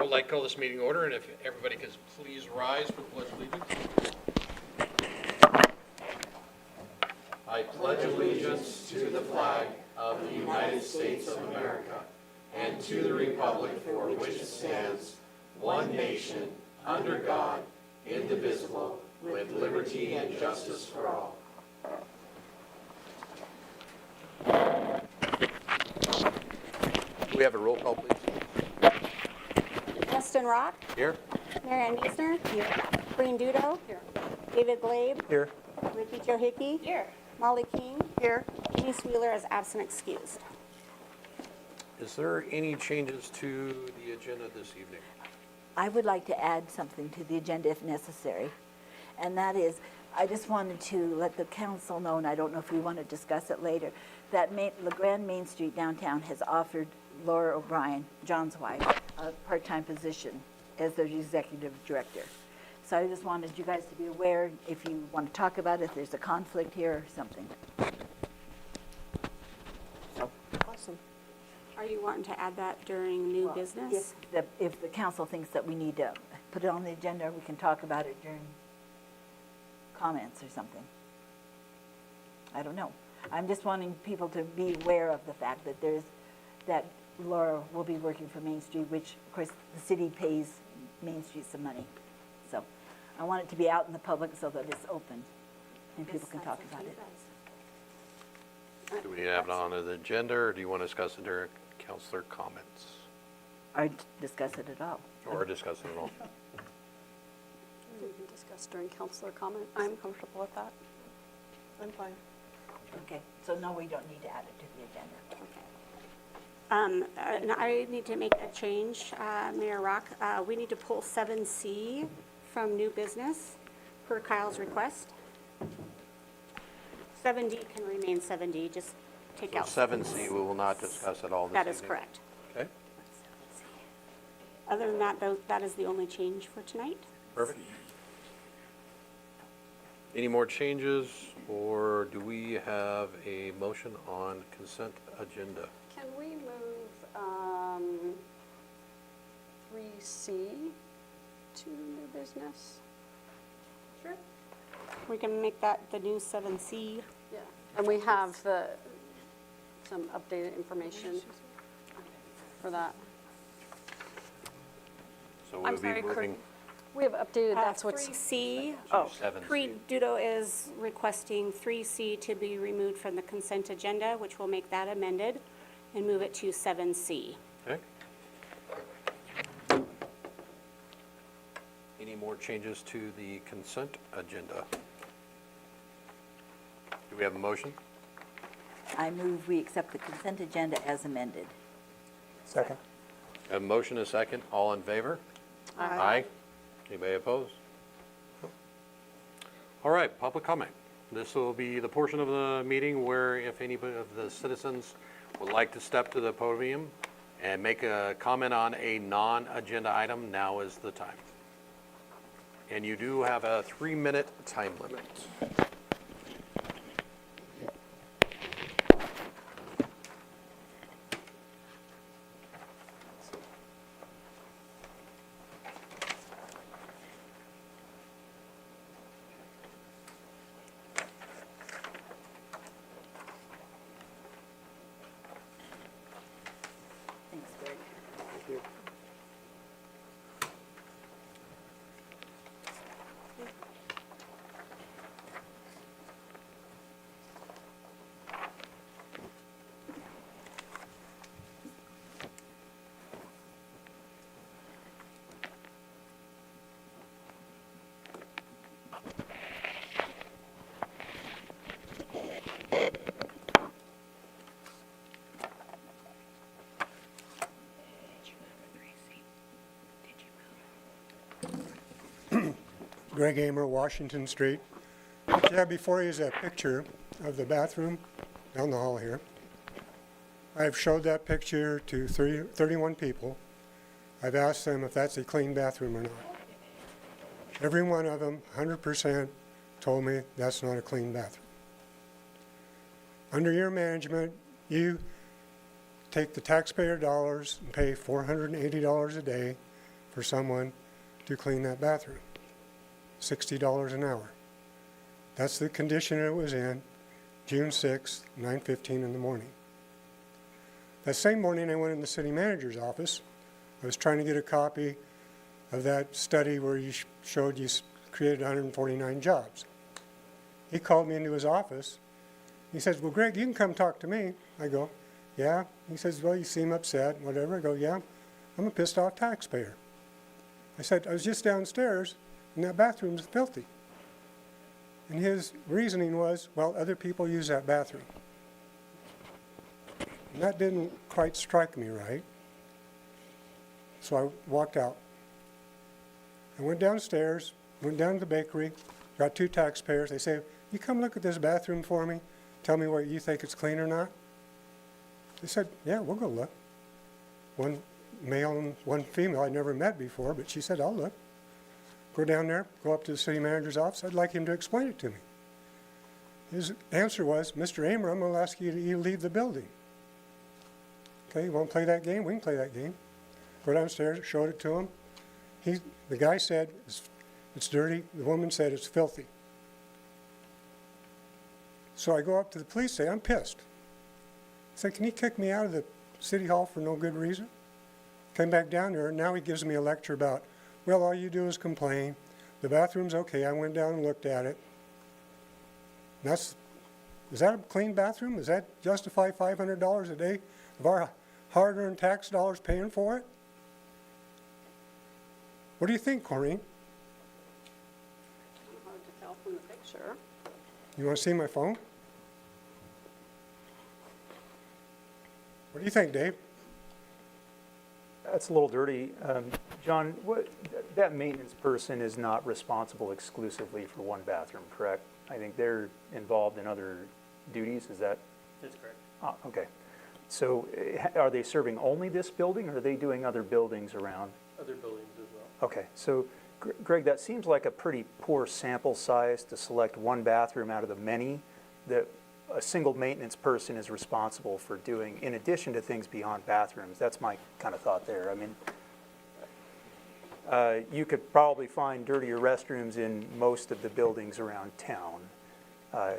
I would like to call this meeting order, and if everybody could please rise for the Pledge of Allegiance. I pledge allegiance to the flag of the United States of America and to the republic for which it stands, one nation, under God, indivisible, with liberty and justice for all. Do we have a roll call, please? Justin Rock, Here. Marianne Meisner, here. Breen Dudo, here. David Glabe, Here. Ricky Joe Hickey, here. Molly King, here. Denise Wheeler is absent excused. Is there any changes to the agenda this evening? I would like to add something to the agenda if necessary, and that is, I just wanted to let the council know, and I don't know if we want to discuss it later, that Grande Main Street downtown has offered Laura O'Brien, John's wife, a part-time position as their executive director. So I just wanted you guys to be aware, if you want to talk about it, if there's a conflict here or something. Awesome. Are you wanting to add that during new business? If the council thinks that we need to put it on the agenda, we can talk about it during comments or something. I don't know. I'm just wanting people to be aware of the fact that that Laura will be working for Main Street, which of course the city pays Main Street some money. So I want it to be out in the public so that it's open and people can talk about it. Do we have it on the agenda, or do you want to discuss it during councilor comments? Or discuss it at all. Or discuss it at all? We can discuss during councilor comment. I'm comfortable with that. I'm fine. Okay, so no, we don't need to add it to the agenda. And I need to make a change, Mayor Rock. We need to pull 7C from new business per Kyle's request. 7D can remain 7D, just take out. 7C, we will not discuss at all this That is evening. correct. Okay, Other than that, that is the only change for tonight. perfect. Any more changes, or do we have a motion on consent agenda? Can we move 3C to new business? Sure. We can make that the new 7C. Yeah. And we have some updated information for that. So I'm we'll be sorry, moving We have updated, that's what's, 3C. to 7C. Breen Dudo is requesting 3C to be removed from the consent agenda, which will make that amended and move it to 7C. Okay. Any more changes to the consent agenda? Do we have a motion? I move we accept the consent agenda as amended. Second. A motion, a second, all in favor? Aye. Anybody opposed? All right, public comment. This will be the portion of the meeting where if anybody of the citizens would like to step to the podium and make a comment on a non-agenda item, now is the time. And you do have a 3-minute time limit. Thanks, Greg. Greg Amer, Washington Street. What you have before you is a picture of the bathroom down the hall here. I've showed that picture to 31 people. I've asked them if that's a clean bathroom or not. Every one of them, 100%, told me that's not a clean bathroom. Under your management, you take the taxpayer dollars and pay $480 a day for someone to clean that bathroom. $60 an hour. That's the condition it was in, June 6th, 9:15 in the morning. That same morning, I went in the city manager's office. I was trying to get a copy of that study where you showed you created 149 jobs. He called me into his office. He says, well, Greg, you can come talk to me. I go, yeah. He says, well, you seem upset, whatever. I go, yeah, I'm a pissed off taxpayer. I said, I was just downstairs, and that bathroom's filthy. And his reasoning was, well, other people use that bathroom. And that didn't quite strike me right. So I walked out. I went downstairs, went down to the bakery, got 2 taxpayers. They say, you come look at this bathroom for me, tell me whether you think it's clean or not. They said, yeah, we'll go look. One male and one female I'd never met before, but she said, I'll look. Go down there, go up to the city manager's office. I'd like him to explain it to me. His answer was, Mr. Amer, I'm going to ask you to leave the building. Okay, you want to play that game? We can play that game. Go downstairs, showed it to him. The guy said, it's dirty. The woman said, it's filthy. So I go up to the police, say, I'm pissed. I said, can he kick me out of the city hall for no good reason? Came back down there, and now he gives me a lecture about, well, all you do is complain. The bathroom's okay. I went down and looked at it. Is that a clean bathroom? Does that justify $500 a day of our hard-earned tax dollars paying for it? What do you think, Corrine? Hard to tell from the picture. You want to see my phone? What do you think, Dave? That's a little dirty. John, that maintenance person is not responsible exclusively for one bathroom, correct? I think they're involved in other duties, is that? That's correct. Ah, okay. So are they serving only this building, or are they doing other buildings around? Other buildings as well. Okay, so Greg, that seems like a pretty poor sample size to select one bathroom out of the many that a single maintenance person is responsible for doing, in addition to things beyond bathrooms. That's my kind of thought there. I mean, you could probably find dirtier restrooms in most of the buildings around town. I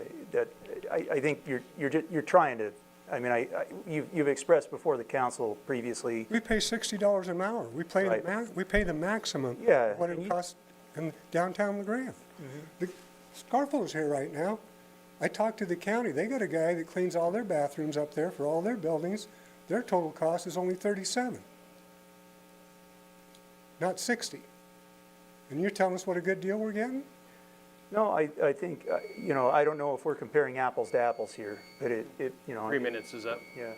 think you're trying to. I mean, you've expressed before the council previously. We pay $60 an hour. We pay, Right. we pay the maximum Yeah, of what and it you- costs in downtown LaGrande. Scarfo here right now. I talked to the county. They got a guy that cleans all their bathrooms up there for all their buildings. Their total cost is only $37, not $60. And you're telling us what a good deal we're getting? No, I think, I don't know if we're comparing apples to apples here, but it 3 minutes is up. yeah.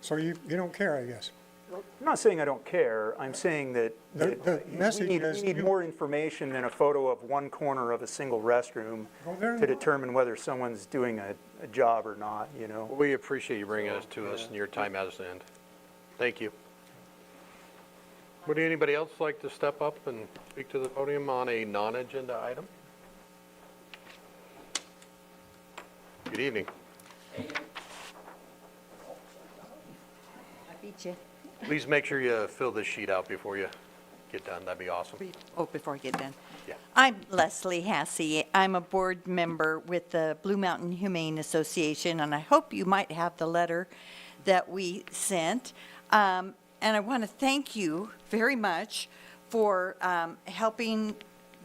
So you don't care, I guess. I'm not saying I don't care. I'm saying that The message we is need more information than a photo of one corner of a single restroom Go there and to look. determine whether someone's doing a job or not, you know? We appreciate you bringing this to us, and your time has to end. Thank you. Would anybody else like to step up and speak to the podium on a non-agenda item? Good evening. I beat you. Please make sure you fill this sheet out before you get done. That'd be awesome. Oh, before I get done. Yeah. I'm Leslie Hassey. I'm a board member with the Blue Mountain Humane Association, and I hope you might have the letter that we sent. And I want to thank you very much for helping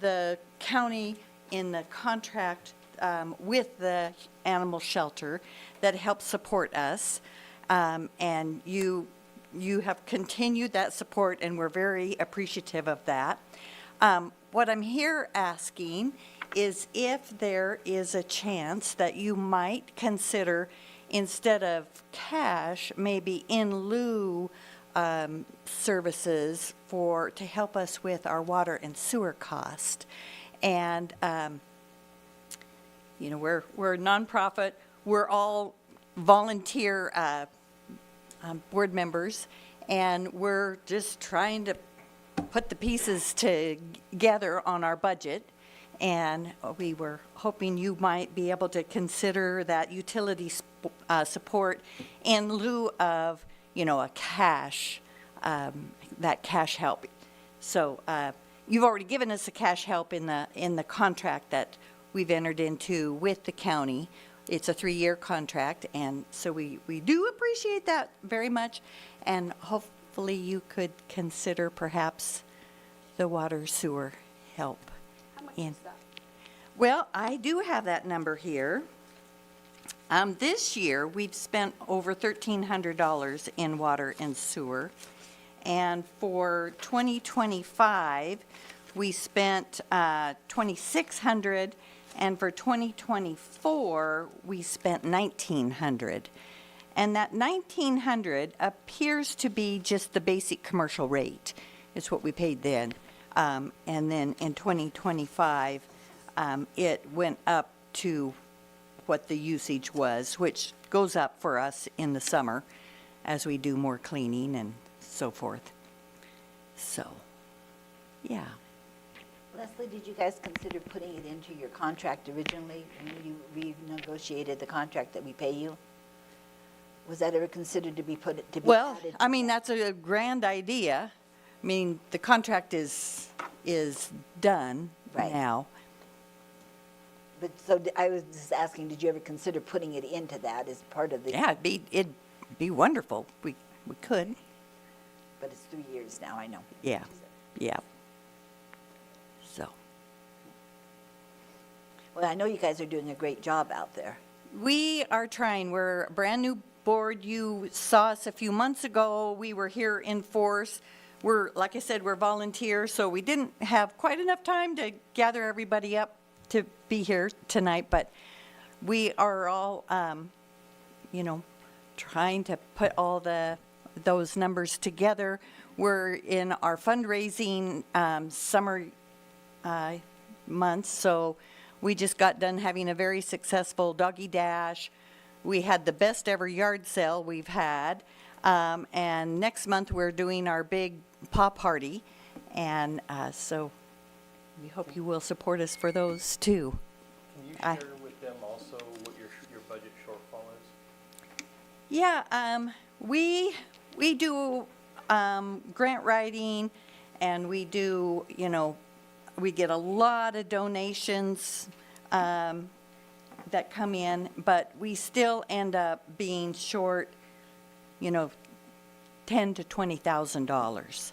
the county in the contract with the animal shelter that helps support us. And you have continued that support, and we're very appreciative of that. What I'm here asking is if there is a chance that you might consider, instead of cash, maybe in lieu services to help us with our water and sewer cost. And, we're a nonprofit. We're all volunteer board members, and we're just trying to put the pieces together on our budget. And we were hoping you might be able to consider that utility support in lieu of, a cash, that cash help. So you've already given us a cash help in the contract that we've entered into with the county. It's a 3-year contract, and so we do appreciate that very much. And hopefully you could consider perhaps the water sewer help. How much in. is that? Well, I do have that number here. This year, we've spent over $1,300 in water and sewer. And for 2025, we spent $2,600. And for 2024, we spent $1,900. And that $1,900 appears to be just the basic commercial rate. It's what we paid then. And then in 2025, it went up to what the usage was, which goes up for us in the summer as we do more cleaning and so forth. So, yeah. Leslie, did you guys consider putting it into your contract originally when you renegotiated the contract that we pay you? Was that ever considered to be Well, added to I mean, that? that's a grand idea. I mean, the contract is done Right. now. But so I was just asking, did you ever consider putting it into that as part of the? Yeah, it'd be wonderful. We could. But it's 3 years now, I know. Yeah, yeah. So, Well, I know you guys are doing a great job out there. we are trying. We're a brand-new board. You saw us a few months ago. We were here in force. Like I said, we're volunteers, so we didn't have quite enough time to gather everybody up to be here tonight, but we are all, trying to put all those numbers together. We're in our fundraising summer months, so we just got done having a very successful doggy dash. We had the best ever yard sale we've had, and next month we're doing our big paw party, and so we hope you will support us for those too. Can you I- share with them also what your budget shortfall is? Yeah, we do grant writing, and we do, we get a lot of donations that come in, but we still end up being short, $10,000 to $20,000.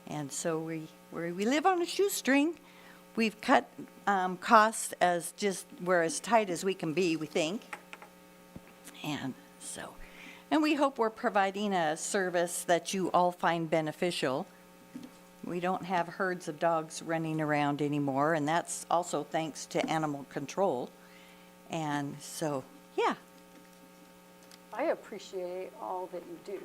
And so we live on a shoestring. We've cut costs we're as tight as we can be, we think. And we hope we're providing a service that you all find beneficial. We don't have herds of dogs running around anymore, and that's also thanks to animal control. And so, yeah. I appreciate all that you do.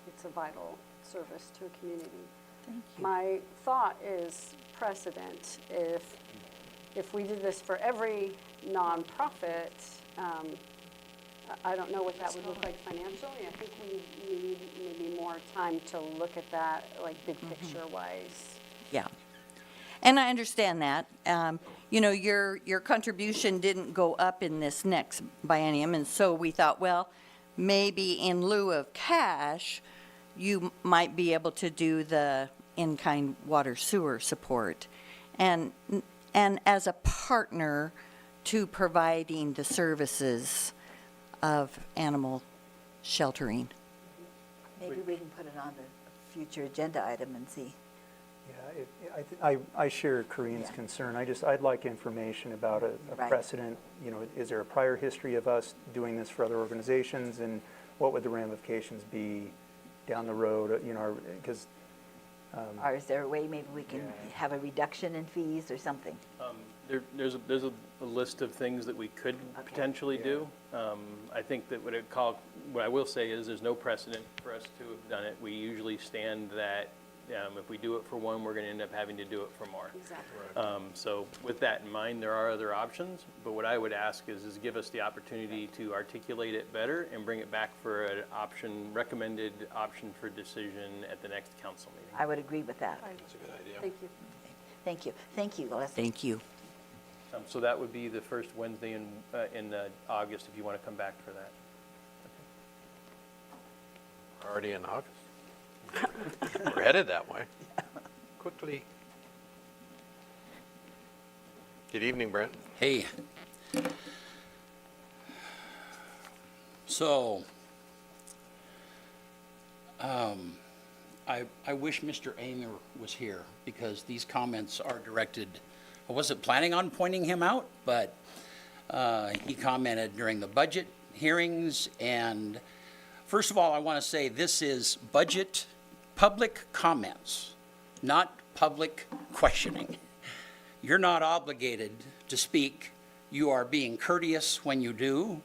It's a vital service to a community. Thank you. My thought is precedent. If we did this for every nonprofit, I don't know what that would look like financially. I think we need maybe more time to look at that, like big picture wise. Yeah. And I understand that. Your contribution didn't go up in this next biennium, and so we thought, well, maybe in lieu of cash, you might be able to do the in-kind water sewer support. And as a partner to providing the services of animal sheltering. Maybe we can put it on the future agenda item and see. Yeah, I share Corinne's concern. I'd like information about a Right. precedent. Is there a prior history of us doing this for other organizations, and what would the ramifications be down the road? Because Or is there a way maybe we can have a reduction in fees or something? There's a list of things that we could Okay. potentially do. I think that what I will say is there's no precedent for us to have done it. We usually stand that if we do it for one, we're going to end up having to do it for more. Exactly. So with that in mind, there are other options, but what I would ask is give us the opportunity to articulate it better and bring it back for an recommended option for decision at the next council meeting. I would agree with that. That's a good idea. Thank you. Thank you. Thank you, Leslie. Thank you. So that would be the first Wednesday in August, if you want to come back for that. Already in August. We're headed that way. Quickly. Good evening, Brent. Hey. So, I wish Mr. Amer was here because these comments are directed, I wasn't planning on pointing him out, but he commented during the budget hearings. And first of all, I want to say this is budget public comments, not public questioning. You're not obligated to speak. You are being courteous when you do.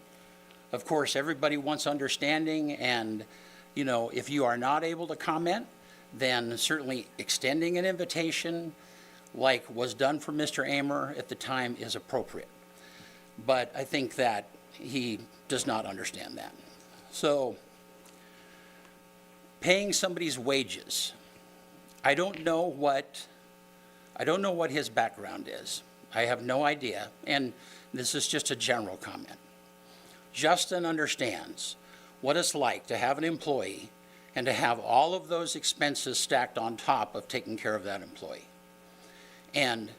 Of course, everybody wants understanding, and, you know, if you are not able to comment, then certainly extending an invitation like was done for Mr. Amer at the time is appropriate. But I think that he does not understand that. So, paying somebody's wages. I don't know what his background is. I have no idea, and this is just a general comment. Justin understands what it's like to have an employee and to have all of those expenses stacked on top of taking care of that employee. And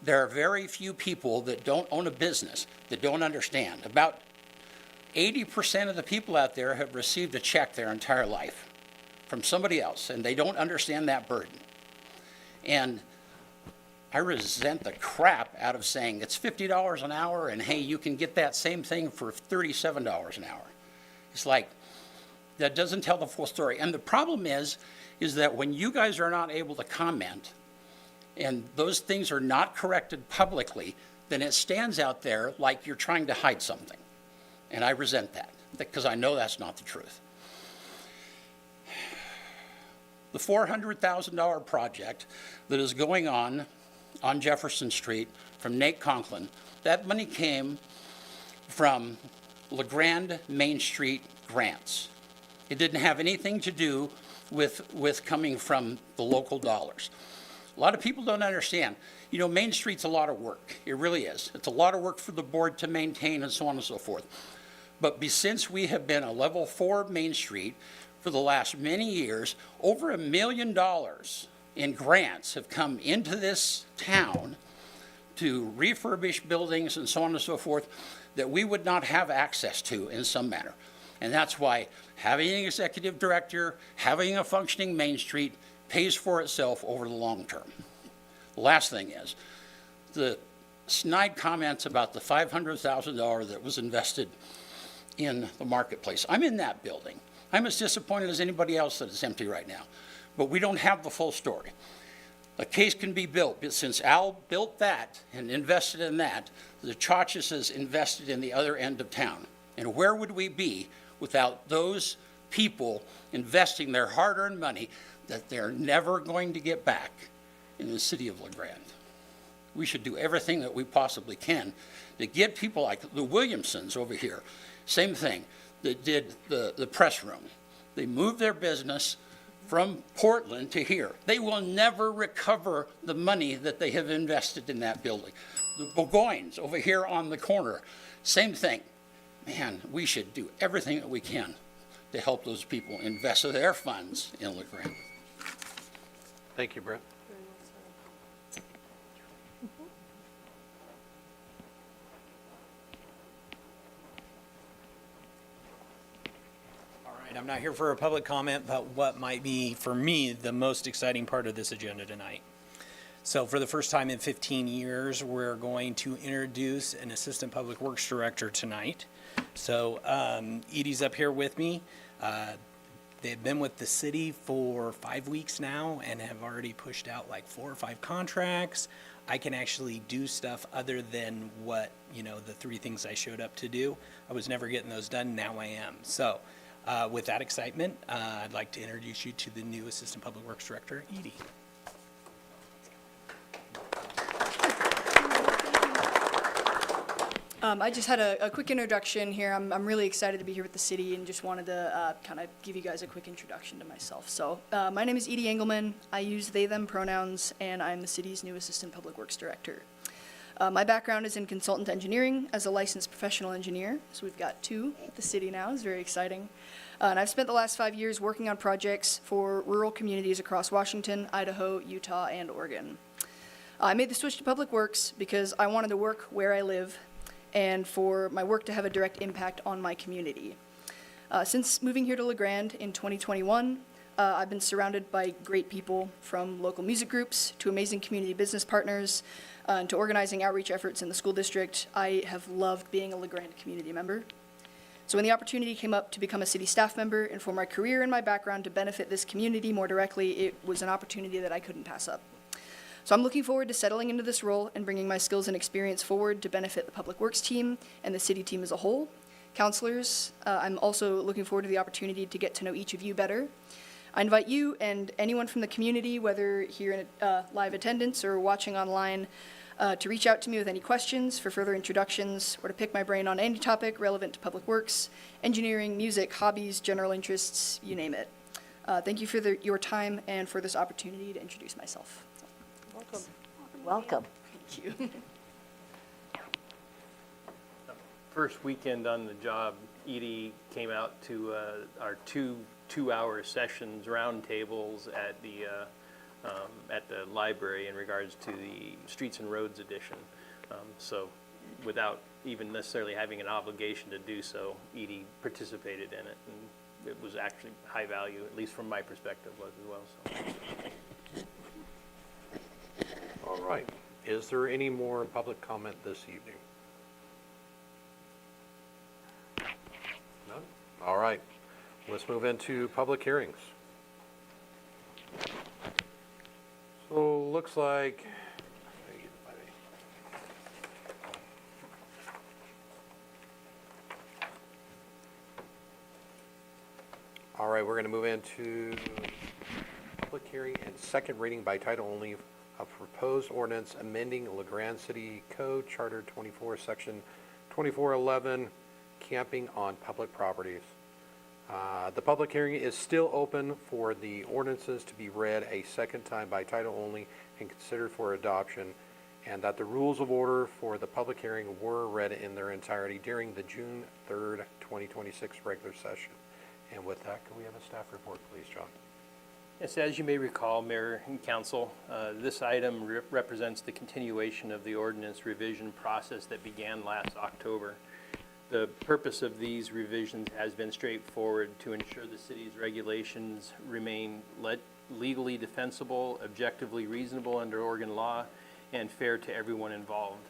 there are very few people that don't own a business that don't understand. About 80% of the people out there have received a check their entire life from somebody else, and they don't understand that burden. And I resent the crap out of saying it's $50 an hour and hey, you can get that same thing for $37 an hour. It's like, that doesn't tell the full story. And the problem is that when you guys are not able to comment and those things are not corrected publicly, then it stands out there like you're trying to hide something. And I resent that because I know that's not the truth. The $400,000 project that is going on Jefferson Street from Nate Conklin, that money came from Grande Main Street grants. It didn't have anything to do with coming from the local dollars. A lot of people don't understand. You know, Main Street's a lot of work. It really is. It's a lot of work for the board to maintain and so on and so forth. But since we have been a level 4 Main Street for the last many years, over $1 million in grants have come into this town to refurbish buildings and so on and so forth that we would not have access to in some manner. And that's why having an executive director, having a functioning Main Street pays for itself over the long term. The last thing is the snide comments about the $500,000 that was invested in the marketplace. I'm in that building. I'm as disappointed as anybody else that it's empty right now. But we don't have the full story. A case can be built, but since Al built that and invested in that, the Chachas invested in the other end of town. And where would we be without those people investing their hard-earned money that they're never going to get back in the city of LeGrand? We should do everything that we possibly can to get people like the Williamsons over here, same thing, that did the press room. They moved their business from Portland to here. They will never recover the money that they have invested in that building. The Burgoynes over here on the corner, same thing. Man, we should do everything that we can to help those people invest their funds in LeGrand. Thank you, Brent. All right, I'm not here for a public comment, but what might be, for me, the most exciting part of this agenda tonight. So for the first time in 15 years, we're going to introduce an Assistant Public Works Director tonight. So Edie's up here with me. They've been with the city for 5 weeks now and have already pushed out like 4 or 5 contracts. I can actually do stuff other than what, you know, the 3 things I showed up to do. I was never getting those done, now I am. So with that excitement, I'd like to introduce you to the new Assistant Public Works Director, Edie. I just had a quick introduction here. I'm really excited to be here with the city and just wanted to kind of give you guys a quick introduction to myself. So my name is Edie Engelman. I use they, them pronouns, and I'm the city's new Assistant Public Works Director. My background is in consultant engineering as a licensed professional engineer, so we've got two at the city now. It's very exciting. And I've spent the last 5 years working on projects for rural communities across Washington, Idaho, Utah, and Oregon. I made the switch to public works because I wanted to work where I live and for my work to have a direct impact on my community. Since moving here to La Grande in 2021, I've been surrounded by great people, from local music groups to amazing community business partners to organizing outreach efforts in the school district. I have loved being a La Grande community member. So when the opportunity came up to become a city staff member and for my career and my background to benefit this community more directly, it was an opportunity that I couldn't pass up. So I'm looking forward to settling into this role and bringing my skills and experience forward to benefit the Public Works team and the city team as a whole. Counselors, I'm also looking forward to the opportunity to get to know each of you better. I invite you and anyone from the community, whether here in live attendance or watching online, to reach out to me with any questions for further introductions or to pick my brain on any topic relevant to public works, engineering, music, hobbies, general interests, you name it. Thank you for your time and for this opportunity to introduce myself. Welcome. Thank you. First weekend on the job, Edie came out to our two-hour sessions, roundtables at the library in regards to the Streets and Roads edition. So without even necessarily having an obligation to do so, Edie participated in it, and it was actually high value, at least from my perspective, was as well. So. All right. Is there any more public comment this evening? None? All right. Let's move into public hearings. So looks like, all right, we're going to move into public hearing and second reading by title only of proposed ordinance amending La Grande City Code Charter 24, Section 2411, camping on public properties. The public hearing is still open for the ordinances to be read a second time by title only and considered for adoption, and that the rules of order for the public hearing were read in their entirety during the June 3rd, 2026 regular session. And with that, can we have a staff report, please, John? Yes, as you may recall, Mayor and Council, this item represents the continuation of the ordinance revision process that began last October. The purpose of these revisions has been straightforward: to ensure the city's regulations remain legally defensible, objectively reasonable under Oregon law, and fair to everyone involved.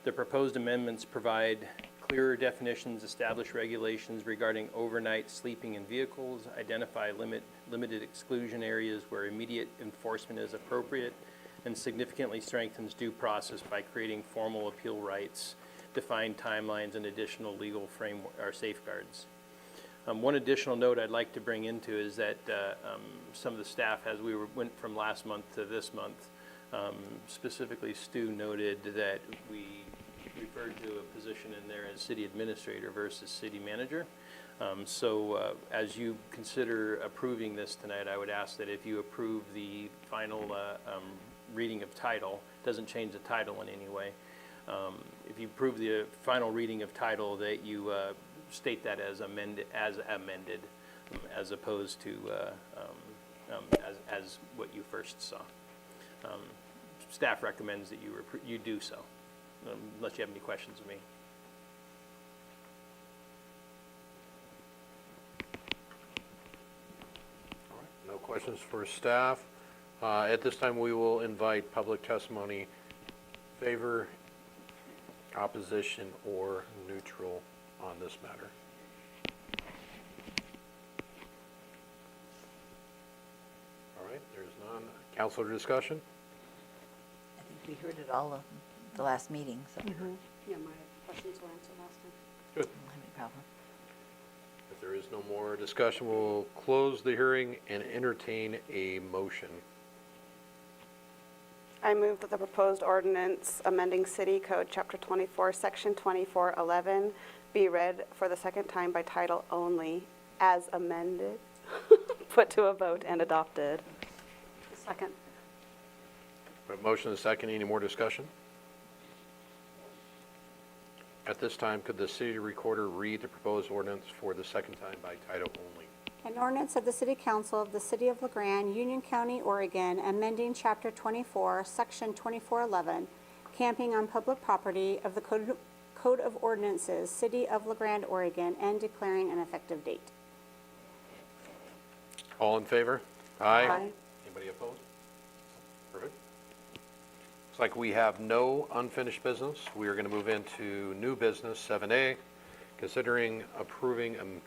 The proposed amendments provide clearer definitions, establish regulations regarding overnight sleeping in vehicles, identify limited exclusion areas where immediate enforcement is appropriate, and significantly strengthens due process by creating formal appeal rights, define timelines, and additional legal framework or safeguards. One additional note I'd like to bring into is that some of the staff, as we went from last month to this month, specifically Stu noted that we referred to a position in there as city administrator versus city manager. So as you consider approving this tonight, I would ask that if you approve the final reading of title, doesn't change the title in any way. If you approve the final reading of title, that you state that as amended, as opposed to as what you first saw. Staff recommends that you do so, unless you have any questions of me. All right, no questions for staff. At this time, we will invite public testimony, favor, opposition, or neutral on this matter. All right, there's none. Councilor discussion? I think we heard it all of the last meeting, so I don't Yeah, my questions were answered last time. Good. have any problem. If there is no more discussion, we'll close the hearing and entertain a motion. I move that the proposed ordinance amending City Code Chapter 24, Section 2411 be read for the second time by title only, as amended, put to a vote and adopted. Second. A motion and a second. Any more discussion? At this time, could the city recorder read the proposed ordinance for the second time by title only? An ordinance of the City Council of the City of LaGrande, Union County, Oregon, amending Chapter 24, Section 2411, camping on public property of the Code of Ordinances, City of LaGrande, Oregon, and declaring an effective date. All in favor? Aye. Aye. Anybody opposed? Perfect. Looks like we have no unfinished business. We are going to move into new business, 7A, considering approving an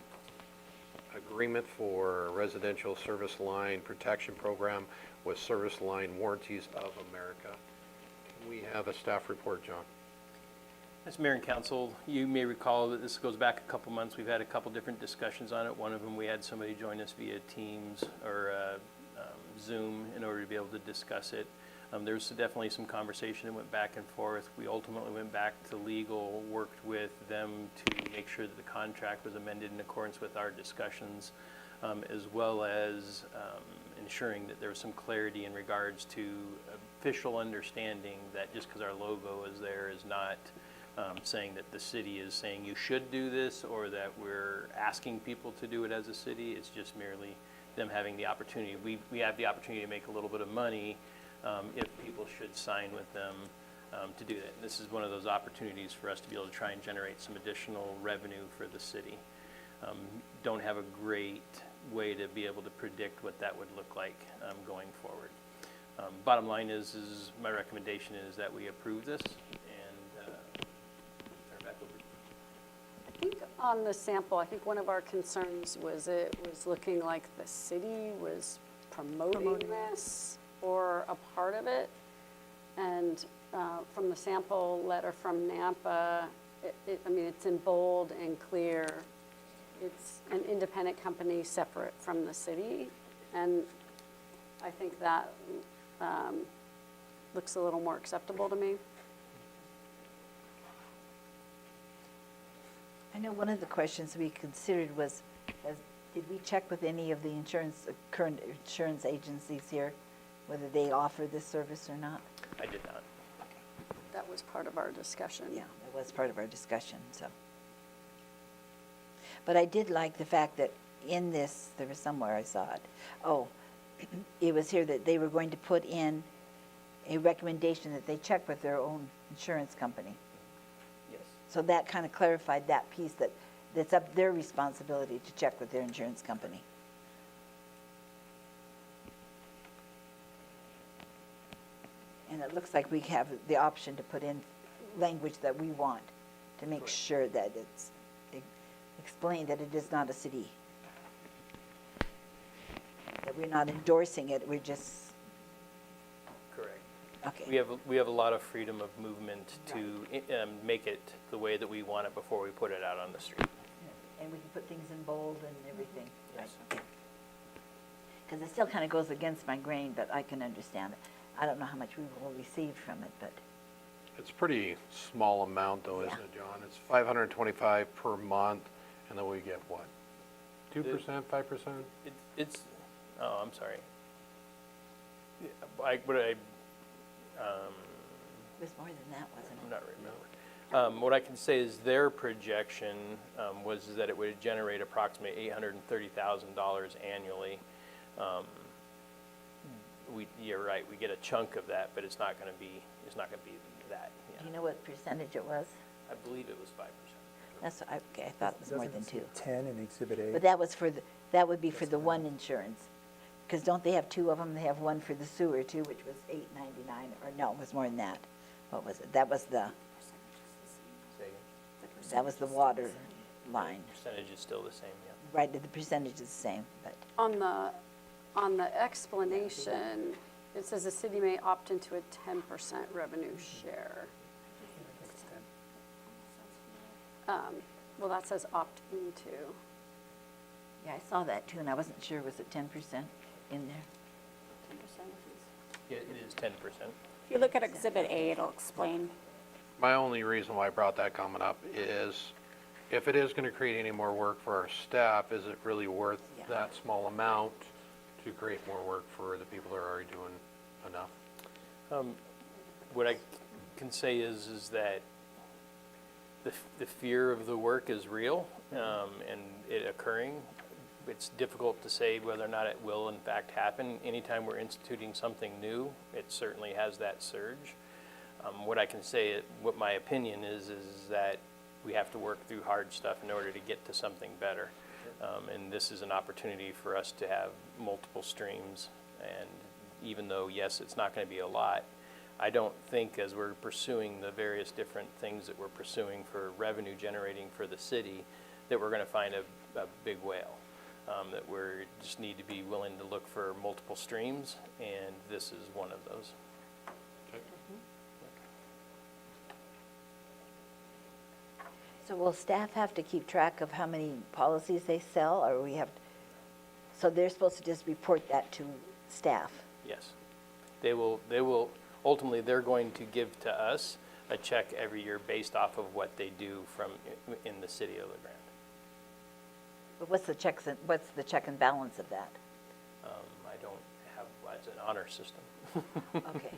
agreement for residential service line protection program with Service Line Warranties of America. Can we have a staff report, John? As Mayor and Council, you may recall that this goes back a couple months. We've had a couple different discussions on it. One of them, we had somebody join us via Teams or Zoom in order to be able to discuss it. There's definitely some conversation that went back and forth. We ultimately went back to legal, worked with them to make sure that the contract was amended in accordance with our discussions, as well as ensuring that there was some clarity in regards to official understanding that just because our logo is there is not saying that the city is saying you should do this or that we're asking people to do it as a city. It's just merely them having the opportunity. We have the opportunity to make a little bit of money if people should sign with them to do that. And this is one of those opportunities for us to be able to try and generate some additional revenue for the city. Don't have a great way to be able to predict what that would look like going forward. Bottom line is my recommendation is that we approve this and turn it back over. I think on the sample, I think one of our concerns was it was looking like the city was promoting this or a part of it. And from the sample letter from Nampa, I mean, it's in bold and clear. It's an independent company separate from the city. And I think that looks a little more acceptable to me. I know one of the questions we considered was, did we check with any of the current insurance agencies here, whether they offer this service or not? I did not. That was part of our discussion. Yeah, that was part of our discussion, so. But I did like the fact that in this, there was somewhere I saw it. Oh, it was here that they were going to put in a recommendation that they check with their own insurance company. Yes. So that kind of clarified that piece that's up their responsibility to check with their insurance company. And it looks like we have the option to put in language that we want to make sure that it's explained that it is not a city. That we're not endorsing it, we're just, Correct. okay. We have a lot of freedom of movement to make it the way that we want it before we put it out on the street. And we can put things in bold and everything. Yes. Because it still kind of goes against my grain, but I can understand it. I don't know how much we will receive from it, but It's a pretty small amount though, isn't Yeah. it, John? It's $525 per month, and then we get what? 2%, 5%? It's, oh, I'm sorry. it was more than that, wasn't I'm it? not remembering. What I can say is their projection was that it would generate approximately $830,000 annually. You're right, we get a chunk of that, but it's not going to be that. Do you know what percentage it was? I believe it was 5%. That's, okay, I thought it was more than 2. 10 in Exhibit A. But that was that would be for the one insurance. Because don't they have 2 of them? They have one for the sewer too, which was $8.99, or no, it was more than that. What was it? That was the water line. Percentage is still the same, yeah. Right, the percentage is the same, but. On the explanation, it says the city may opt into a 10% revenue share. Well, that says opt into. Yeah, I saw that too, and I wasn't sure, was it 10% in there? Yeah, it is 10%. If you look at Exhibit A, it'll explain. My only reason why I brought that comment up is if it is going to create any more work for our staff, is it really worth Yeah. that small amount to create more work for the people that are already doing enough? What I can say is that the fear of the work is real, and it occurring. It's difficult to say whether or not it will in fact happen. Anytime we're instituting something new, it certainly has that surge. What I can say, what my opinion is that we have to work through hard stuff in order to get to something better. And this is an opportunity for us to have multiple streams. And even though, yes, it's not going to be a lot, I don't think as we're pursuing the various different things that we're pursuing for revenue generating for the city, that we're going to find a big whale. That we just need to be willing to look for multiple streams, and this is one of those. So will staff have to keep track of how many policies they sell, or we have, so they're supposed to just report that to staff? Yes. They will, ultimately, they're going to give to us a check every year based off of what they do in the city of LaGrande. But what's the check and balance of that? I don't have, it's an honor system. Okay.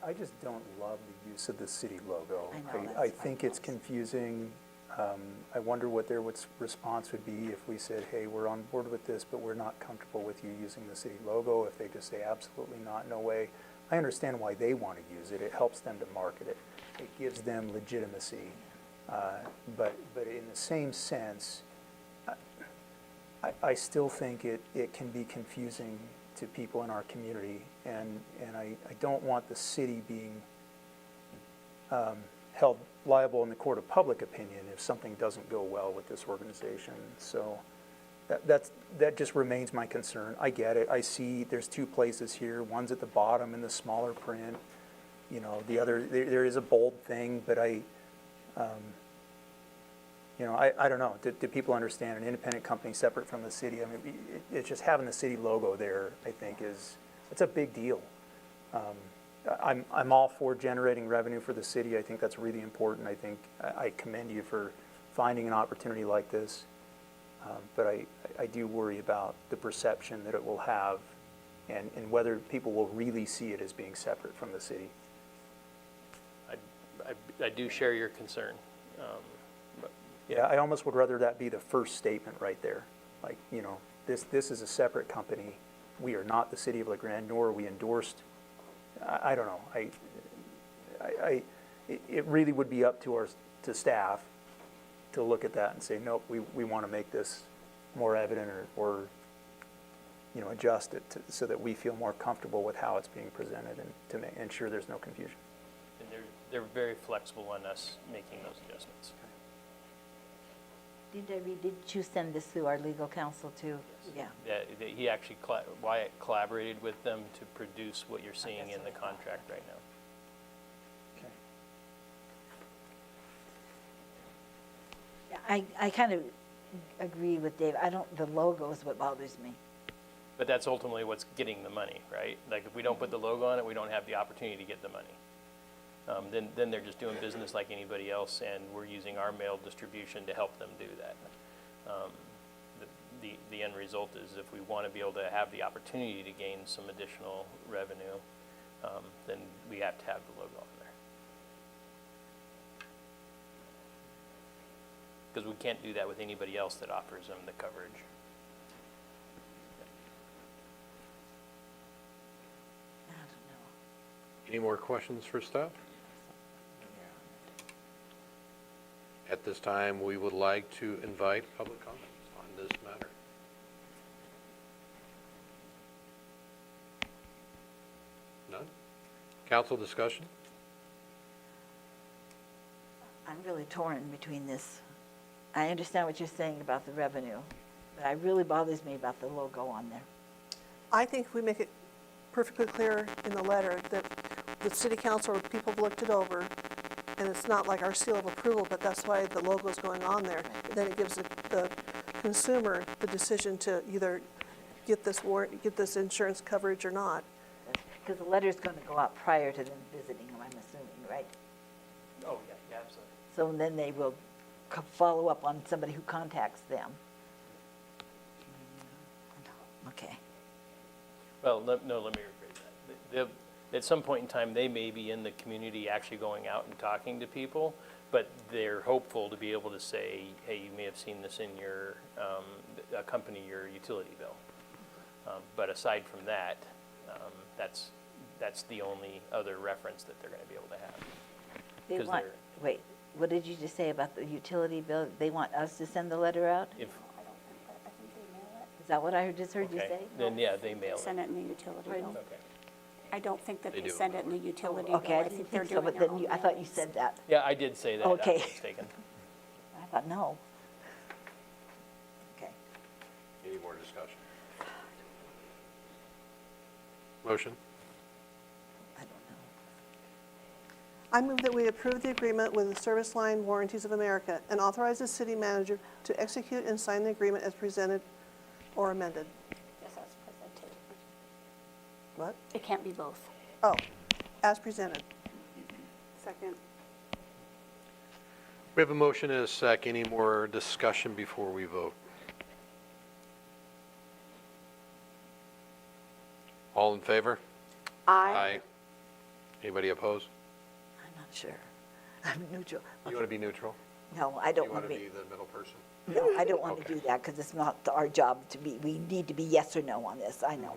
I just don't love the use of the city logo. I know, I that's think my it's confusing. I wonder what their response would be if we said, hey, we're on board with this, but we're not comfortable with you using the city logo. If they just say, absolutely not, no way. I understand why they want to use it. It helps them to market it. It gives them legitimacy. But in the same sense, I still think it can be confusing to people in our community, and I don't want the city being held liable in the court of public opinion if something doesn't go well with this organization. So that just remains my concern. I get it. I see there's two places here. One's at the bottom in the smaller print. You know, the other, there is a bold thing, but I don't know. Do people understand an independent company separate from the city? I mean, it's just having the city logo there, I think, it's a big deal. I'm all for generating revenue for the city. I think that's really important. I think I commend you for finding an opportunity like this. But I do worry about the perception that it will have and whether people will really see it as being separate from the city. I do share your concern. Yeah, I almost would rather that be the first statement right there. Like, you know, this is a separate company. We are not the city of LaGrande, nor are we endorsed. I don't know. It really would be up to staff to look at that and say, nope, we want to make this more evident or you know, adjust it so that we feel more comfortable with how it's being presented and to ensure there's no confusion. And they're very flexible on us making those adjustments. Did you send this through our legal counsel too? Yes. Yeah. He actually, Wyatt collaborated with them to produce what you're seeing in the contract right now. Okay. I kind of agree with Dave. The logo is what bothers me. But that's ultimately what's getting the money, right? Like, if we don't put the logo on it, we don't have the opportunity to get the money. Then they're just doing business like anybody else, and we're using our mail distribution to help them do that. The end result is if we want to be able to have the opportunity to gain some additional revenue, then we have to have the logo on there. Because we can't do that with anybody else that offers them the coverage. I don't know. Any more questions for staff? At this time, we would like to invite public comments on this matter. None? Council discussion? I'm really torn between this. I understand what you're saying about the revenue, but it really bothers me about the logo on there. I think if we make it perfectly clear in the letter that the city council or people have looked it over, and it's not like our seal of approval, but that's why the logo's going on there, then it gives the consumer the decision to either get this insurance coverage or not. Because the letter's going to go out prior to them visiting them, I'm assuming, right? Oh, yeah, absolutely. So then they will follow up on somebody who contacts them. Okay. Well, let me rephrase that. At some point in time, they may be in the community actually going out and talking to people, but they're hopeful to be able to say, hey, you may have seen this in your, accompany your utility bill. But aside from that, that's the only other reference that they're gonna be able to have. They 'Cause want, they're- wait, what did you just say about the utility bill? They want us to send the letter out? If, Is that what I just heard you okay, say? then yeah, they mail it. Send it in the utility bill. Okay. I don't think that They they do. send it in the utility bill. Okay, I I didn't think they're think so, doing but their then own you, I thought you mailings. said that. Yeah, I did say that, I was Okay. mistaken. I thought, no. Okay. Any more discussion? Motion? I don't know. I move that we approve the agreement with the Service Line Warranties of America and authorize the city manager to execute and sign the agreement as presented or amended. Yes, that's presented. What? It can't be both. Oh, as presented. Second. We have a motion and a second. Any more discussion before we vote? All in favor? Aye. Anybody opposed? I'm not sure. I'm neutral. You want to be neutral? No, I You don't want want to to be be, the middle person? no, I don't want to Okay. do that because it's not our job to be, we need to be yes or no on this, I know.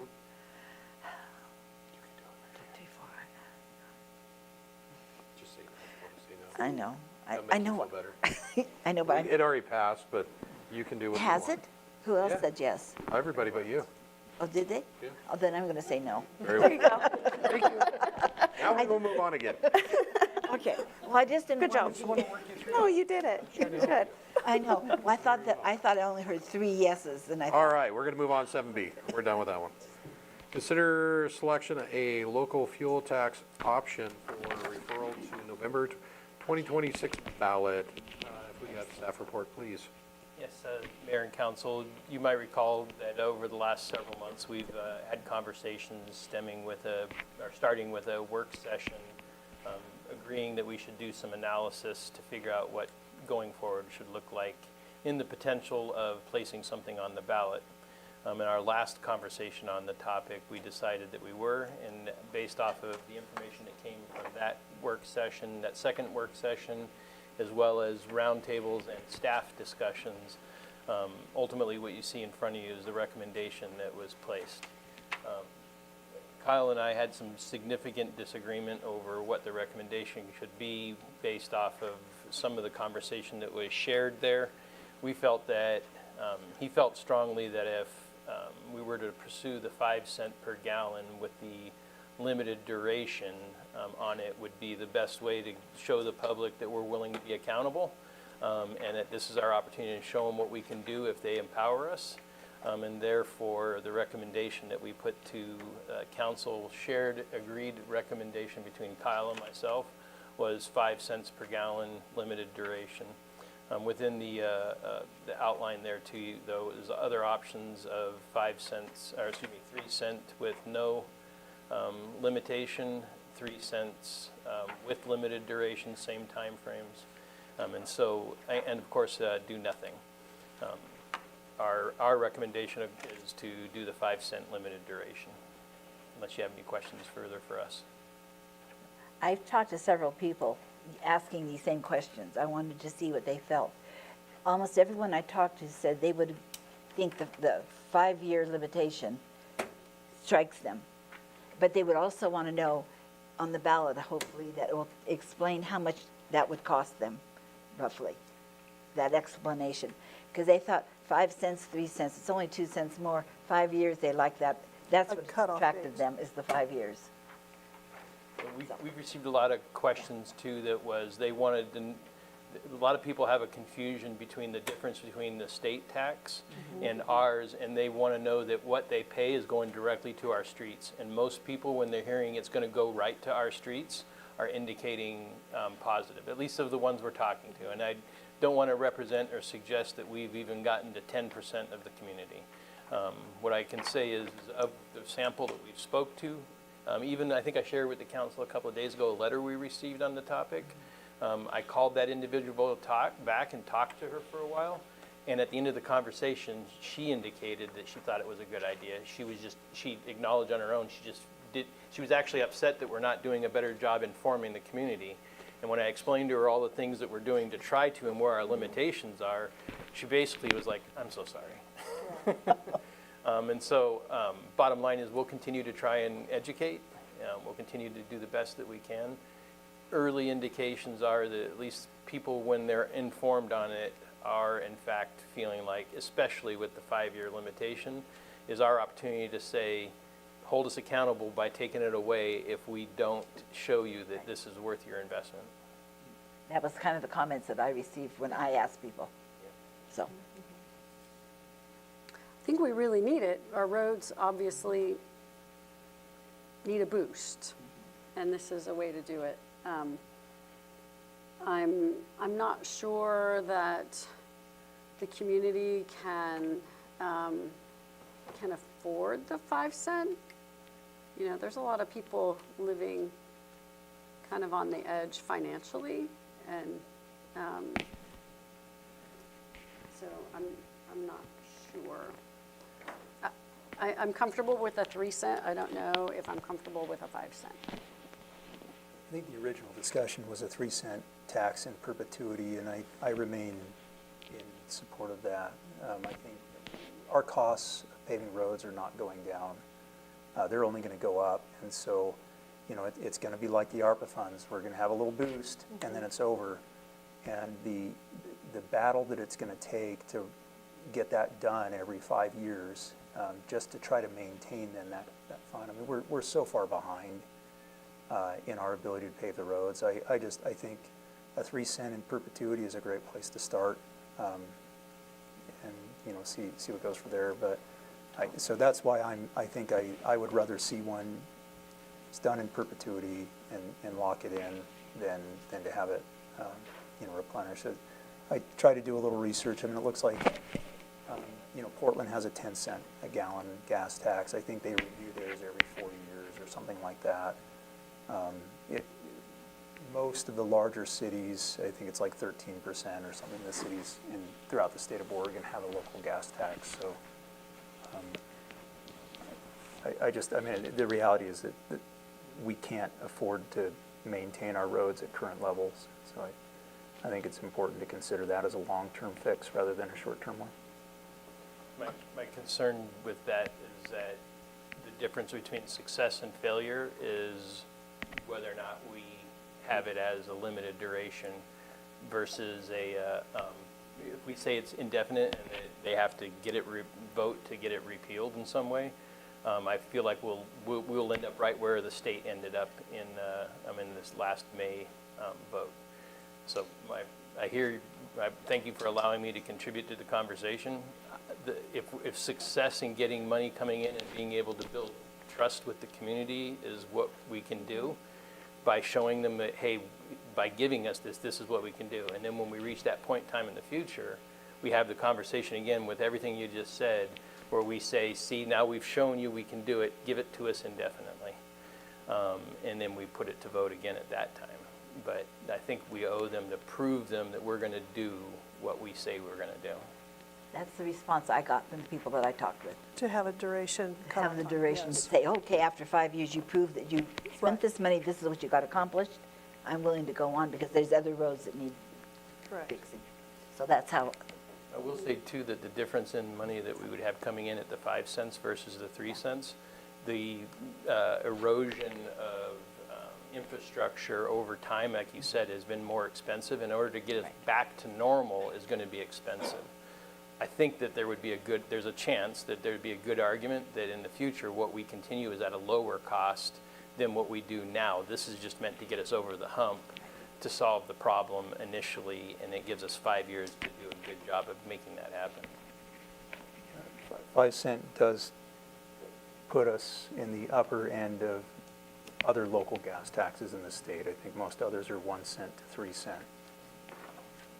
Just say, say no. I know. That'll I make you know. feel better. I know, but I'm, It already passed, but you can do what you want. has it? Who else Yeah. said yes? Everybody but you. Oh, did they? Yeah. Oh, then I'm going to say no. Very well. Now we will move on again. Okay. Well, I just didn't Good job. want No, you did it. Good. I know. Well, I thought I only heard 3 yeses and I All thought, right, we're going to move on 7B. We're done with that one. Consider selection a local fuel tax option for referral to November 2026 ballot. If we got staff report, please. Yes, Mayor and Council, you might recall that over the last several months, we've had conversations starting with a work session, agreeing that we should do some analysis to figure out what going forward should look like in the potential of placing something on the ballot. In our last conversation on the topic, we decided that we were, and based off of the information that came from that work session, that second work session, as well as roundtables and staff discussions, ultimately what you see in front of you is the recommendation that was placed. Kyle and I had some significant disagreement over what the recommendation should be based off of some of the conversation that was shared there. We felt that, he felt strongly that if we were to pursue the 5 cent per gallon with the limited duration on it would be the best way to show the public that we're willing to be accountable, and that this is our opportunity to show them what we can do if they empower us. And therefore, the recommendation that we put to council, shared, agreed recommendation between Kyle and myself was 5 cents per gallon, limited duration. Within the outline there to you, though, is other options of 5 cents, or excuse me, 3 cent with no limitation, 3 cents with limited duration, same time frames. And of course, do nothing. Our recommendation is to do the 5 cent limited duration, unless you have any questions further for us. I've talked to several people asking these same questions. I wanted to see what they felt. Almost everyone I talked to said they would think the 5-year limitation strikes them. But they would also want to know on the ballot, hopefully, that it will explain how much that would cost them, roughly, that explanation. Because they thought 5 cents, 3 cents, it's only 2 cents more. 5 years, they like that. That's A what cutoff attracted date. them, is the 5 years. We've received a lot of questions too that was, they wanted, a lot of people have a confusion between the difference between the state tax and ours, and they want to know that what they pay is going directly to our streets. And most people, when they're hearing it's going to go right to our streets, are indicating positive, at least of the ones we're talking to. And I don't want to represent or suggest that we've even gotten to 10% of the community. What I can say is of the sample that we've spoke to, even I think I shared with the council a couple of days ago a letter we received on the topic. I called that individual back and talked to her for a while. And at the end of the conversation, she indicated that she thought it was a good idea. She acknowledged on her own, she just she was actually upset that we're not doing a better job informing the community. And when I explained to her all the things that we're doing to try to and where our limitations are, she basically was like, I'm so sorry. And so bottom line is we'll continue to try and educate. We'll continue to do the best that we can. Early indications are that at least people, when they're informed on it, are in fact feeling like, especially with the 5-year limitation, is our opportunity to say, hold us accountable by taking it away if we don't show you that this is worth your investment. That was kind of the comments that I received when I asked people. So, I think we really need it. Our roads obviously need a boost, and this is a way to do it. I'm not sure that the community can afford the 5 cent. You know, there's a lot of people living kind of on the edge financially, and so I'm not sure. I'm comfortable with a 3 cent. I don't know if I'm comfortable with a 5 cent. I think the original discussion was a 3 cent tax in perpetuity, and I remain in support of that. I think our costs of paving roads are not going down. They're only going to go up, and so, you know, it's going to be like the ARPA funds. We're going to have a little boost, and then it's over. And the battle that it's going to take to get that done every 5 years, just to try to maintain then that fund. I mean, we're so far behind in our ability to pave the roads. I think a 3 cent in perpetuity is a great place to start, and you know, see what goes from there. But so that's why I think I would rather see one it's done in perpetuity and lock it in than to have it you know, replenished. I try to do a little research. I mean, it looks like you know, Portland has a 10 cent a gallon gas tax. I think they review theirs every 4 years or something like that. Most of the larger cities, I think it's like 13% or something, the cities throughout the state of Oregon have a local gas tax. So I mean, the reality is that we can't afford to maintain our roads at current levels. So I think it's important to consider that as a long-term fix rather than a short-term one. My concern with that is that the difference between success and failure is whether or not we have it as a limited duration versus if we say it's indefinite and they have to get it vote to get it repealed in some way. I feel like we'll end up right where the state ended up in this last May vote. So I thank you for allowing me to contribute to the conversation. If success in getting money coming in and being able to build trust with the community is what we can do by showing them that, hey, by giving us this is what we can do. And then when we reach that point in time in the future, we have the conversation again with everything you just said, where we say, see, now we've shown you we can do it, give it to us indefinitely. And then we put it to vote again at that time. But I think we owe them to prove them that we're going to do what we say we're going to do. that's the response I got from the people that I talked with. To have a duration. Have the cut-off, duration to yes. say, okay, after 5 years, you prove that you Right. spent this money, this is what you got accomplished. I'm willing to go on because there's other roads that need Correct. fixing. So that's how, I will say too that the difference in money that we would have coming in at the 5 cents versus the 3 cents, the erosion of infrastructure over time, like you said, has been more expensive. In order to get it back to normal is going to be expensive. I think that there's a chance that there'd be a good argument that in the future what we continue is at a lower cost than what we do now. This is just meant to get us over the hump to solve the problem initially, and it gives us 5 years to do a good job of making that happen. 5 cent does put us in the upper end of other local gas taxes in the state. I think most others are 1 cent to 3 cent.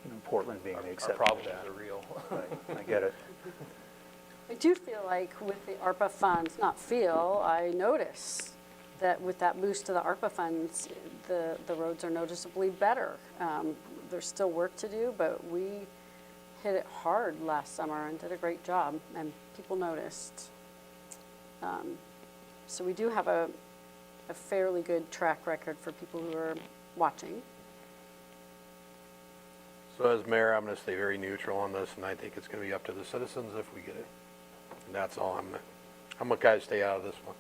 You know, Portland being the Our exception to problems that. are real. Right, I get it. I do feel like with the ARPA funds, I notice that with that boost to the ARPA funds, the roads are noticeably better. There's still work to do, but we hit it hard last summer and did a great job, and people noticed. So we do have a a fairly good track record for people who are watching. So as mayor, I'm going to stay very neutral on this, and I think it's going to be up to the citizens if we get it. And that's all. I'm going to kind of stay out of this one.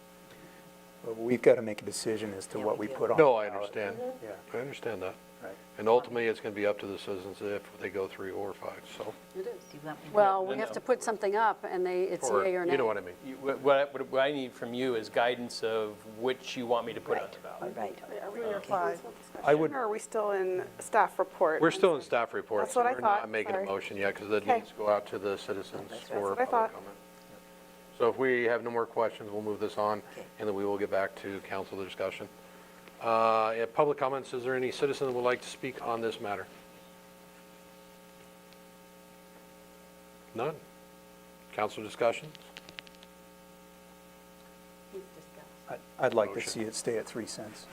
But we've got to make a decision as to Yeah, what we we do. put on. No, the I ballot. understand. Yeah, I understand that. right. And ultimately, it's going to be up to the citizens if they go 3 or 5, so. It is. Do you want me to- Well, we No, have no. to put something up, and it's Or, yay or nay. you know what I mean? What I need from you is guidance of which you want me to put on the ballot. Right. Are we 3 or in 5? council I would- discussion, or are we still in staff report? We're still in staff reports. That's what I We're thought. not making a Sorry. motion yet because it Okay. needs to go out to the citizens for what I public thought. comment. So if we have no more questions, we'll move this on, Okay. and then we will get back to council discussion. At public comments, is there any citizen that would like to speak on this matter? None? Council discussions? I'd like to Motion. see it stay at 3 cents.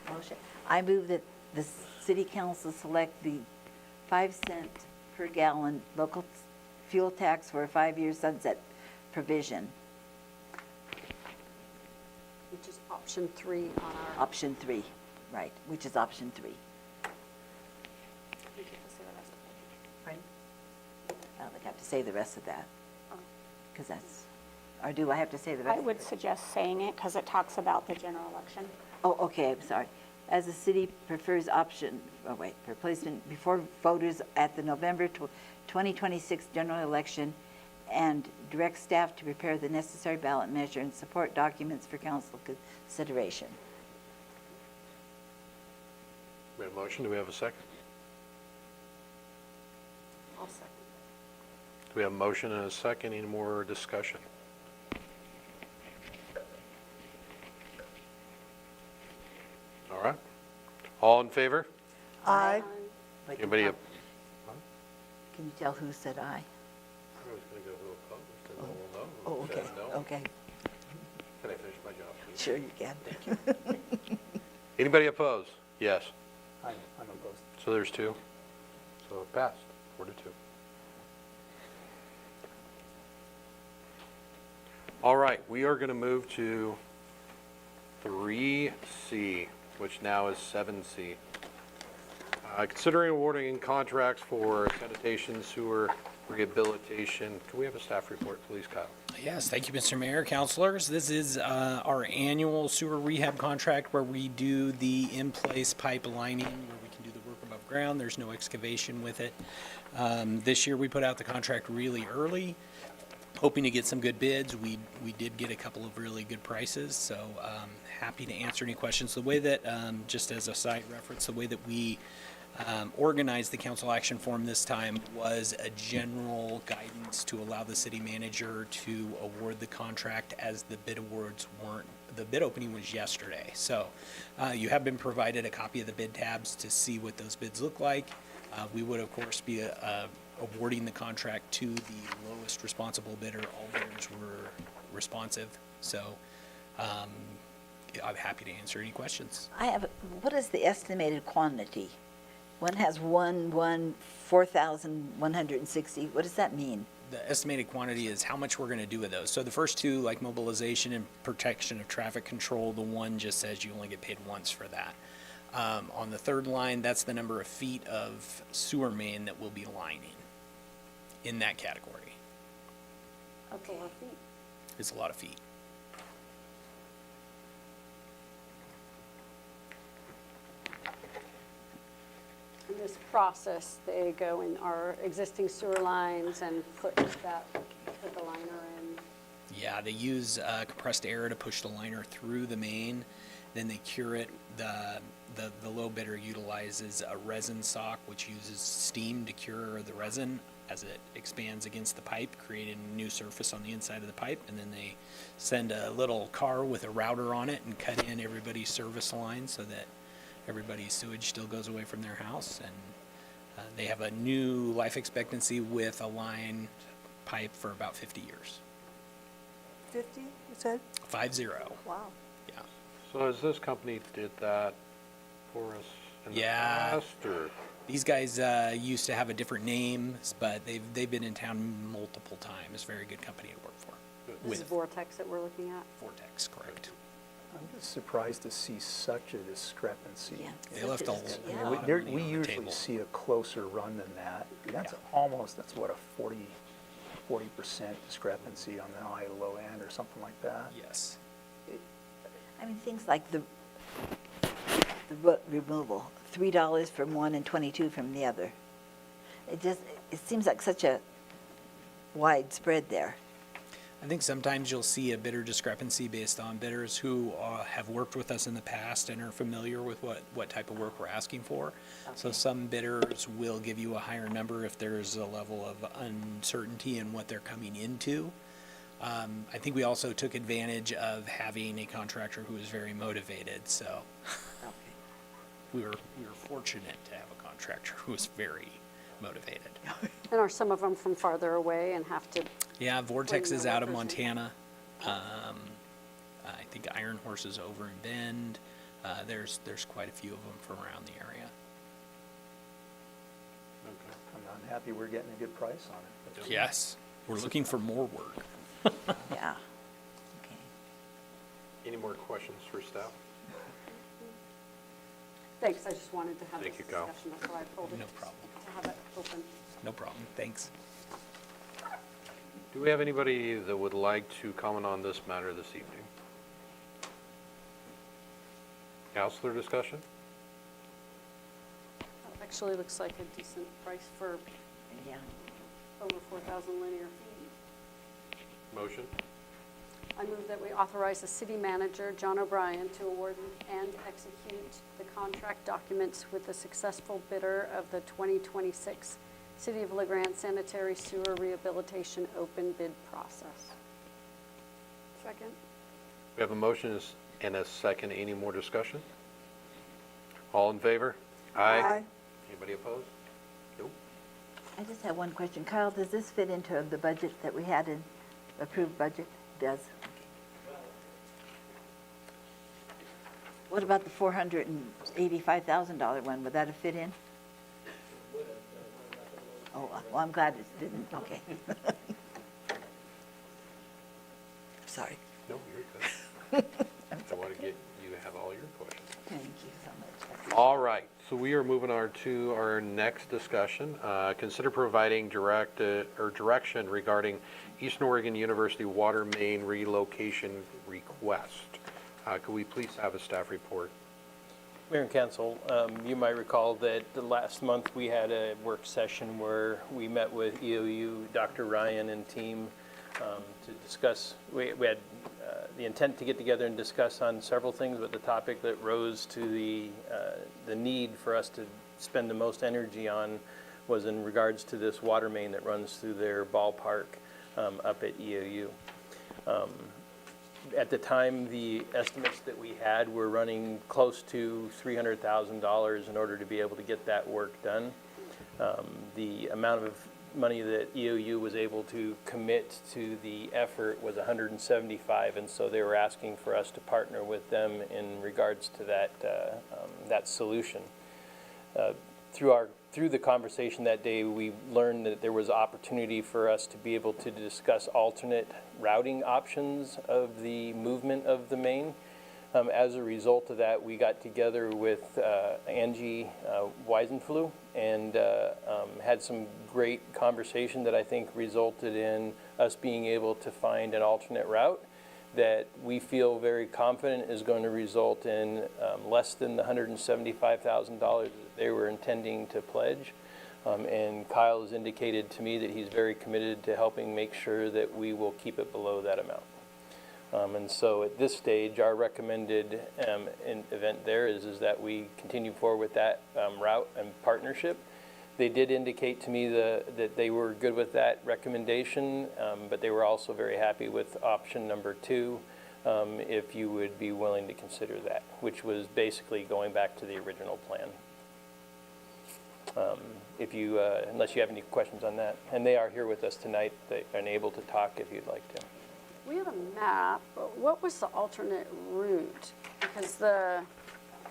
Motion. I move that the city council select the 5-cent per gallon local fuel tax for a 5-year sunset provision, Which is option 3 on our. option 3, right, which is option 3. Pardon? I don't think I have to say the rest of that, because that's, or do I have to say the rest? I would suggest saying it because it talks about the general election. Oh, okay, I'm sorry. As the city prefers option, for placement before voters at the November 2026 general election, and direct staff to prepare the necessary ballot measure and support documents for council consideration. We have a motion, do we have a second? I'll second. Do we have a motion and a second, any more discussion? All right, all in favor? Aye. But Anybody? Can you tell who said aye? I was going to go who opposed, and no. Oh, Who okay, said no? okay. Can I finish my job, please? Sure you can. Anybody opposed? Yes. I'm opposed. So there's 2. So it passed, 4-2. All right, we are going to move to 3C, which now is 7C. Considering awarding contracts for sanitation, sewer, rehabilitation. Can we have a staff report, please, Kyle? Yes, thank you, Mr. Mayor, councilors. This is our annual sewer rehab contract where we do the in-place pipe lining, where we can do the work above ground. There's no excavation with it. This year, we put out the contract really early, hoping to get some good bids. We did get a couple of really good prices, so happy to answer any questions. The way that, just as a side reference, the way that we organized the council action form this time was a general guidance to allow the city manager to award the contract, as the bid awards weren't, the bid opening was yesterday. So you have been provided a copy of the bid tabs to see what those bids look like. We would, of course, be awarding the contract to the lowest responsible bidder. All bidders were responsive, so I'm happy to answer any questions. What is the estimated quantity? One has 4,160. What does that mean? The estimated quantity is how much we're going to do with those. So the first 2, like mobilization and protection of traffic control, the one just says you only get paid once for that. On the 3rd line, that's the number of feet of sewer main that we'll be lining in that category. That's a lot of feet. It's a lot of feet. In this process, they go in our existing sewer lines and put the liner in. Yeah, they use compressed air to push the liner through the main, then they cure it. The low bidder utilizes a resin sock, which uses steam to cure the resin as it expands against the pipe, creating a new surface on the inside of the pipe, and then they send a little car with a router on it and cut in everybody's service line so that everybody's sewage still goes away from their house. And they have a new life expectancy with a line pipe for about 50 years. 50, you said? 50. Wow. Yeah. So has this company did that for us in the Yeah. past, or? These guys used to have a different name, but they've been in town multiple times. Very good company to work for. This is With Vortex that we're looking at. Vortex, correct. I'm just surprised to see such a discrepancy. Yeah. They left a I mean, lot of we money on the usually table. see a closer run than that. That's Yeah. almost, that's what, a 40% discrepancy on the high to low end or something like that. Yes. I mean, things like the removal, $3 from one and 22 from the other. It seems like such a wide spread there. I think sometimes you'll see a bidder discrepancy based on bidders who have worked with us in the past and are familiar with what type of work we're asking for. So some bidders will give you a higher number if there's a level of uncertainty in what they're coming into. I think we also took advantage of having a contractor who was very motivated, so we were fortunate to have a contractor who was very motivated. And are some of them from farther away and have to, Yeah, Vortex Bring is the out of workers in. Montana. I think Iron Horse is over in Bend. There's quite a few of them from around the area. I'm unhappy we're getting a good price on it. but- Yes, we're looking for more work. Yeah. Okay. Any more questions for staff? thanks, I just wanted to have this Thank you, Kyle. discussion, that's why I pulled it. No problem. To have it open. No problem, thanks. Do we have anybody that would like to comment on this matter this evening? Counselor discussion? Actually looks like a decent price for Yeah. over 4,000 linear feet. Motion? I move that we authorize the city manager, John O'Brien, to award and execute the contract documents with the successful bidder of the 2026 City of LaGrande Sanitary Sewer Rehabilitation Open Bid Process. Second. We have a motion and a second. Any more discussion? All in favor? Aye. Anybody opposed? Nope. I just have one question. Kyle, does this fit into the budget that we had in approved budget? It does. What about the $485,000 one? Would that have fit in? Oh, well, I'm glad it didn't. Okay. Sorry. No, you're good. I want to get you to have all your questions. Thank you so much. All right, so we are moving to our next discussion. Consider providing direction regarding Eastern Oregon University water main relocation request. Could we please have a staff report? Mayor and Council, you might recall that the last month we had a work session where we met with EOU, Dr. Ryan and team to discuss, we had the intent to get together and discuss on several things, but the topic that rose to the need for us to spend the most energy on was in regards to this water main that runs through their ballpark up at EOU. At the time, the estimates that we had were running close to $300,000 in order to be able to get that work done. The amount of money that EOU was able to commit to the effort was $175,000, and so they were asking for us to partner with them in regards to that solution. Through the conversation that day, we learned that there was opportunity for us to be able to discuss alternate routing options of the movement of the main. As a result of that, we got together with Angie Weisenfluh and had some great conversation that I think resulted in us being able to find an alternate route that we feel very confident is going to result in less than the $175,000 that they were intending to pledge. And Kyle has indicated to me that he's very committed to helping make sure that we will keep it below that amount. And so at this stage, our recommended event there is that we continue forward with that route and partnership. They did indicate to me that they were good with that recommendation, but they were also very happy with option number 2, if you would be willing to consider that, which was basically going back to the original plan. Unless you have any questions on that. And they are here with us tonight. They are able to talk if you'd like to. We have a map, but what was the alternate route? Because the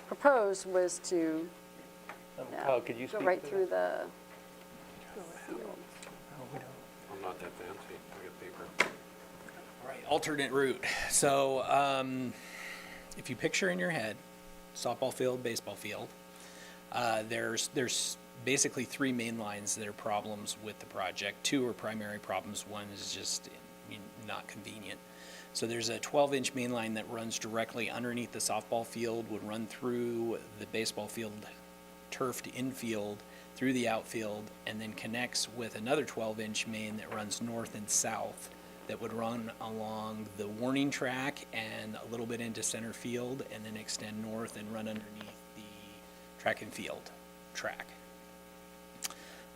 proposed was to Kyle, could you go speak right to through that? the field. I'm not that fancy. I got paper. All right, alternate route. So if you picture in your head, softball field, baseball field, there's basically three main lines that are problems with the project. Two are primary problems. One is just not convenient. So there's a 12-inch main line that runs directly underneath the softball field, would run through the baseball field, turfed infield, through the outfield, and then connects with another 12-inch main that runs north and south that would run along the warning track and a little bit into center field, and then extend north and run underneath the track and field track.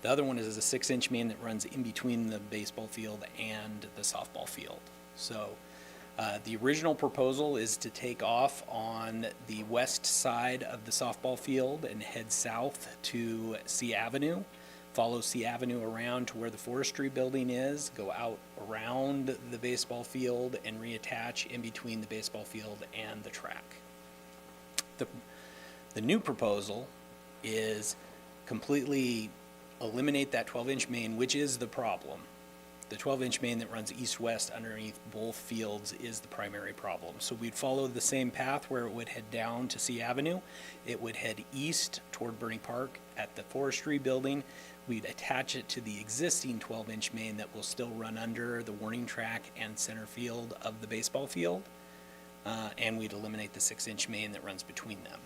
The other one is a 6-inch main that runs in between the baseball field and the softball field. So the original proposal is to take off on the west side of the softball field and head south to C Avenue, follow C Avenue around to where the forestry building is, go out around the baseball field and reattach in between the baseball field and the track. The new proposal is completely eliminate that 12-inch main, which is the problem. The 12-inch main that runs east-west underneath both fields is the primary problem. So we'd follow the same path where it would head down to C Avenue. It would head east toward Bernie Park at the forestry building. We'd attach it to the existing 12-inch main that will still run under the warning track and center field of the baseball field. And we'd eliminate the 6-inch main that runs between them.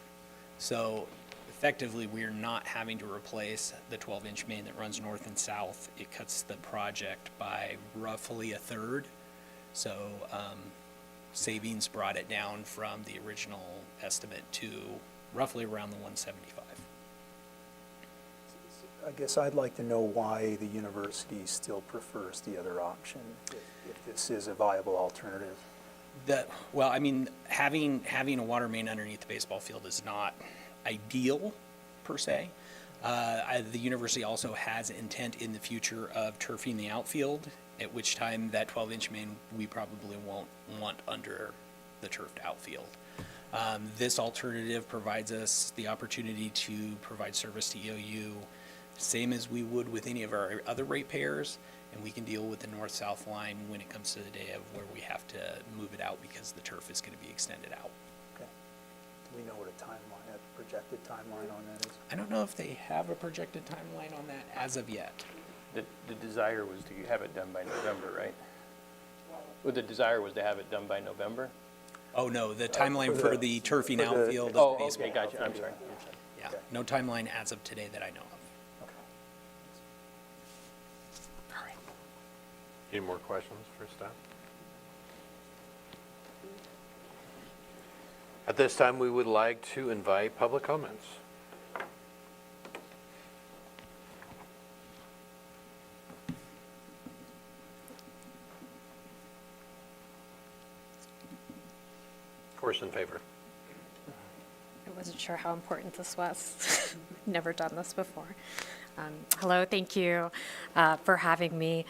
So effectively, we're not having to replace the 12-inch main that runs north and south. It cuts the project by roughly a third. So savings brought it down from the original estimate to roughly around the 175. I guess I'd like to know why the university still prefers the other option, if this is a viable alternative. Well, I mean, having a water main underneath the baseball field is not ideal per se. The university also has intent in the future of turfing the outfield, at which time that 12-inch main we probably won't want under the turfed outfield. This alternative provides us the opportunity to provide service to EOU, same as we would with any of our other ratepayers, and we can deal with the north-south line when it comes to the day of where we have to move it out because the turf is going to be extended out. Okay. Do we know what a timeline, a projected timeline on that is? I don't know if they have a projected timeline on that as of yet. The desire was to have it done by November, right? Well, the desire was to have it done by November? Oh, no, the timeline for the turfing outfield Oh, of the baseball. okay, gotcha, I'm sorry. Yeah, no timeline as of today that I know of. All right. Any more questions for staff? At this time, we would like to invite public comments. Of course, in favor. I wasn't sure how important this was. Never done this before. Hello, thank you for having me.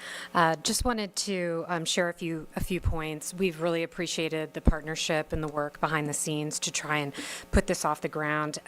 Just wanted to share a few points. We've really appreciated the partnership and the work behind the scenes to try and put this off the ground.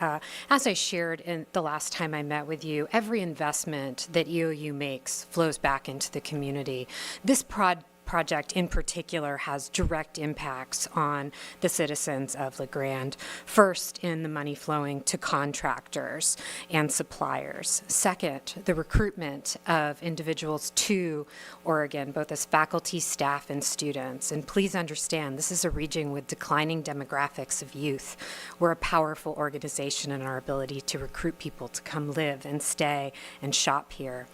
As I shared in the last time I met with you, every investment that EOU makes flows back into the community. This project in particular has direct impacts on the citizens of La Grande. First, in the money flowing to contractors and suppliers. Second, the recruitment of individuals to Oregon, both as faculty, staff, and students. And please understand, this is a region with declining demographics of youth. We're a powerful organization in our ability to recruit people to come live and stay and shop here.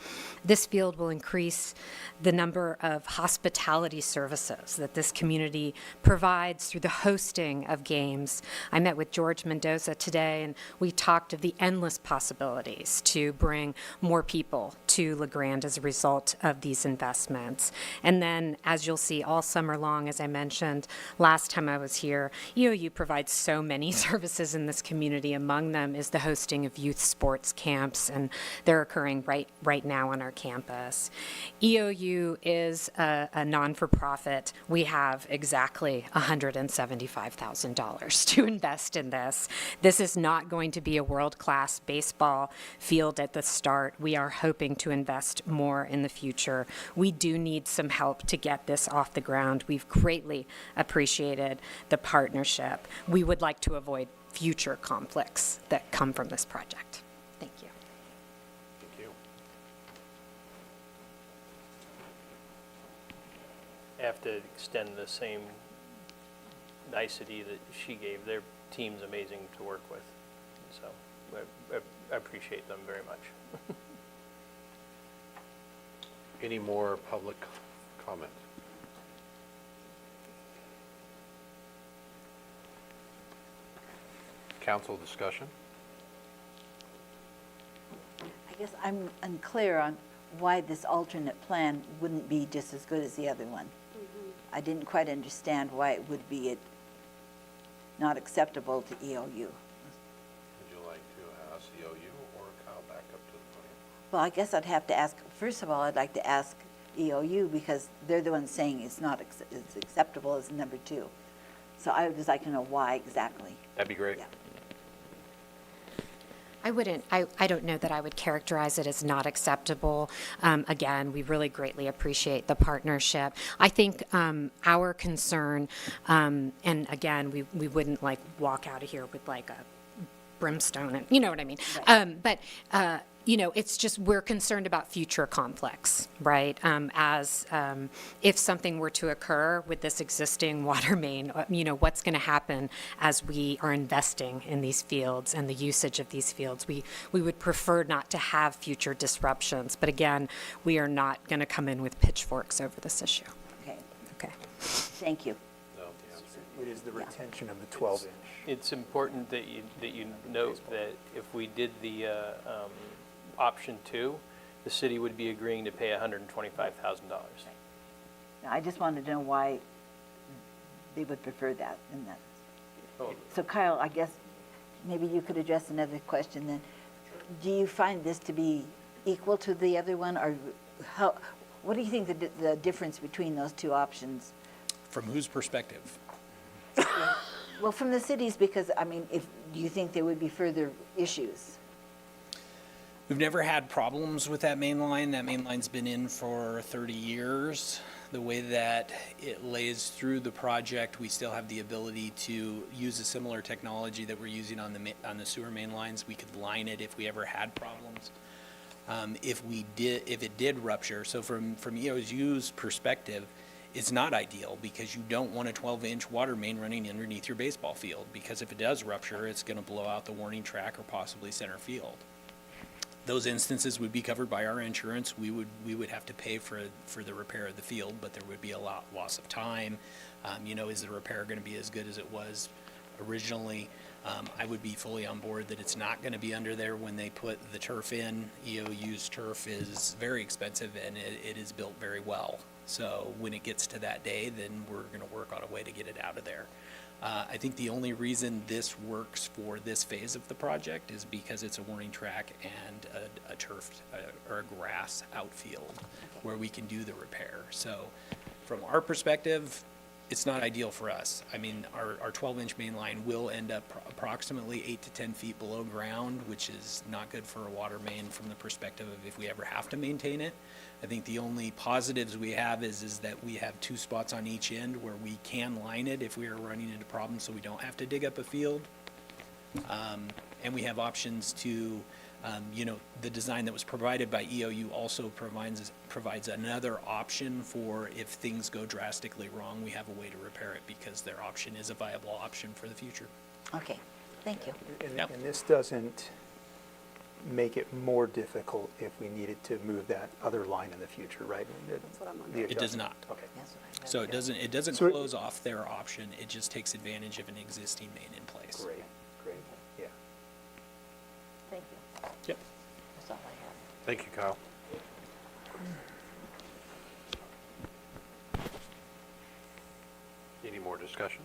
This field will increase the number of hospitality services that this community provides through the hosting of games. I met with George Mendoza today, and we talked of the endless possibilities to bring more people to La Grande as a result of these investments. And then, as you'll see all summer long, as I mentioned last time I was here, EOU provides so many services in this community. Among them is the hosting of youth sports camps, and they're occurring right now on our campus. EOU is a non-for-profit. We have exactly $175,000 to invest in this. This is not going to be a world-class baseball field at the start. We are hoping to to invest more in the future. We do need some help to get this off the ground. We've greatly appreciated the partnership. We would like to avoid future conflicts that come from this project. Thank you. Thank you. I have to extend the same nicety that she gave. Their team's amazing to work with, so I appreciate them very much. Any more public comment? Council discussion? I guess I'm unclear on why this alternate plan wouldn't be just as good as the other one. I didn't quite understand why it would be not acceptable to EOU. Would you like to ask EOU or Kyle back up to the podium? Well, I guess I'd have to ask, first of all, I'd like to ask EOU because they're the ones saying it's not as acceptable as number 2. So I would just like to know why exactly. That'd be great. Yeah. I don't know that I would characterize it as not acceptable. Again, we really greatly appreciate the partnership. I think our concern, and again, we wouldn't like walk out of here with like a brimstone, and you know what I mean? Right. But you know, it's just we're concerned about future conflicts, right? If something were to occur with this existing water main, you know, what's going to happen as we are investing in these fields and the usage of these fields? We would prefer not to have future disruptions, but again, we are not going to come in with pitchforks over this issue. Okay. Okay. Thank you. No, the answer. It is the retention of the 12-inch. It's important that you note that if we did the option 2, the city would be agreeing to pay $125,000. Now, I just wanted to know why they would prefer that. And that. Oh. So Kyle, I guess maybe you could address another question then. Do you find this to be equal to the other one, or what do you think the difference between those two options? From whose perspective? Well, from the cities, because, I mean, do you think there would be further issues? We've never had problems with that main line. That main line's been in for 30 years. The way that it lays through the project, we still have the ability to use a similar technology that we're using on the sewer main lines. We could line it if we ever had problems. If it did rupture, so from EOU's perspective, it's not ideal because you don't want a 12-inch water main running underneath your baseball field, because if it does rupture, it's going to blow out the warning track or possibly center field. Those instances would be covered by our insurance. We would have to pay for the repair of the field, but there would be a loss of time. You know, is the repair going to be as good as it was originally? I would be fully on board that it's not going to be under there when they put the turf in. EOU's turf is very expensive and it is built very well. So when it gets to that day, then we're going to work on a way to get it out of there. I think the only reason this works for this phase of the project is because it's a warning track and a turf or a grass outfield where we can do the repair. So from our perspective, it's not ideal for us. I mean, our 12-inch main line will end up approximately 8 to 10 feet below ground, which is not good for a water main from the perspective of if we ever have to maintain it. I think the only positives we have is that we have 2 spots on each end where we can line it if we are running into problems, so we don't have to dig up a field. And we have options to, you know, the design that was provided by EOU also provides another option for if things go drastically wrong, we have a way to repair it because their option is a viable option for the future. Okay, thank you. And this doesn't make it more difficult if we needed to move that other line in the future, right? That's what I'm wondering. It does not. Okay. That's what I So it doesn't So- close off their option, it just takes advantage of an existing main in place. Great, yeah. Thank you. Yep. That's all I have. Thank you, Kyle. Any more discussion?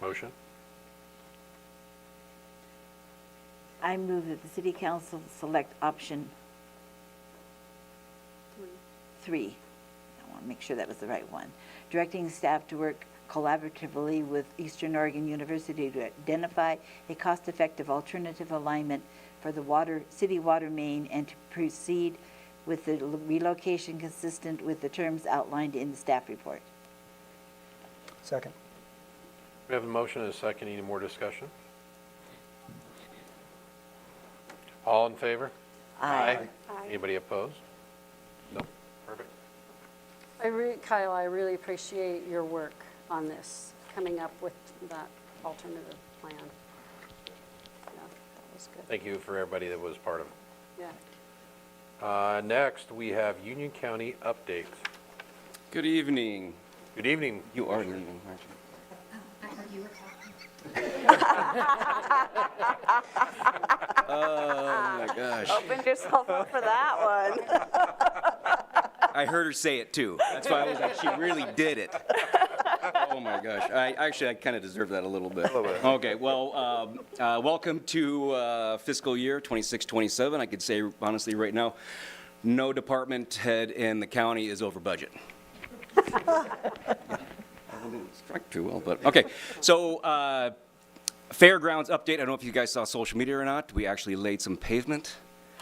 Motion? I move that the city council select option 3. I want to make sure that was the right one. Directing staff to work collaboratively with Eastern Oregon University to identify a cost-effective alternative alignment for the city water main and to proceed with the relocation consistent with the terms outlined in the staff report. Second. We have a motion and a second. Any more discussion? All in favor? Aye. Anybody opposed? No? Perfect. Kyle, I really appreciate your work on this, coming up with that alternative plan. Yeah, that was good. Thank you for everybody that was part of it. Yeah. Next, we have Union County updates. Good evening. Good evening. You are leaving, aren't you? Oh my gosh. Opened yourself up for that one. I heard her say it too. That's why I was like, she really did it. Oh my gosh. I kind of deserve that a little bit. Okay, well, welcome to fiscal year 26-27. I could say honestly right now, no department head in the county is over budget. I didn't strike too well, but okay. So, fairgrounds update. I don't know if you guys saw social media or not. We actually laid some pavement.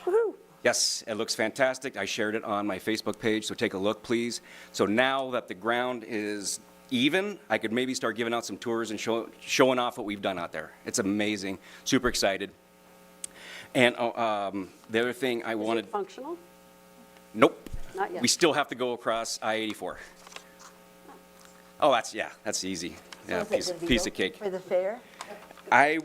Woohoo. Yes, it looks fantastic. I shared it on my Facebook page, so take a look, please. So now that the ground is even, I could maybe start giving out some tours and showing off what we've done out there. It's amazing. Super excited. And the other thing I wanted. Is it functional? Nope. Not yet. We still have to go across I-84. Oh, that's easy. Yeah, So is it gonna be piece of open cake. for the fair?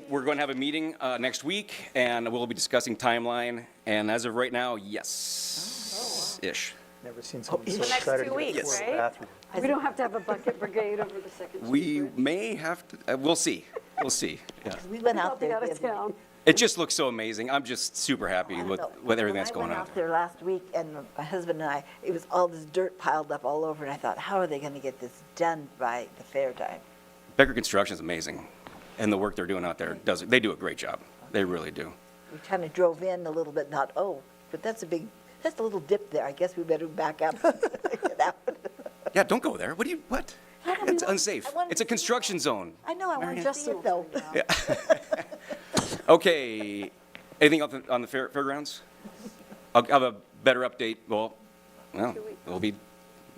We're going to have a meeting next week, and we'll be discussing timeline. And as of right now, yes-ish. Never seen someone so The next excited 2 to get weeks, to the right? bathroom. We don't have to have a bucket brigade over the second street We bridge. may have to. We'll see. We'll see. Yeah. We went I'll out be there. out of the other town. day. It just looks so amazing. I'm just super happy with everything that's going When I on. went out there last week, and my husband and I, it was all this dirt piled up all over, and I thought, how are they going to get this done by the fair time? Becker Construction is amazing, and the work they're doing out there they do a great job. They really do. We kind of drove in a little bit, not, oh, but that's a little dip there. I guess we better back up. Get out. Yeah, don't go there. What? It's unsafe. I wanted It's a to see construction zone. I know, I want to Just see so it though. Yeah. Okay. Anything else on the fairgrounds? I'll have a better update. Well, it'll be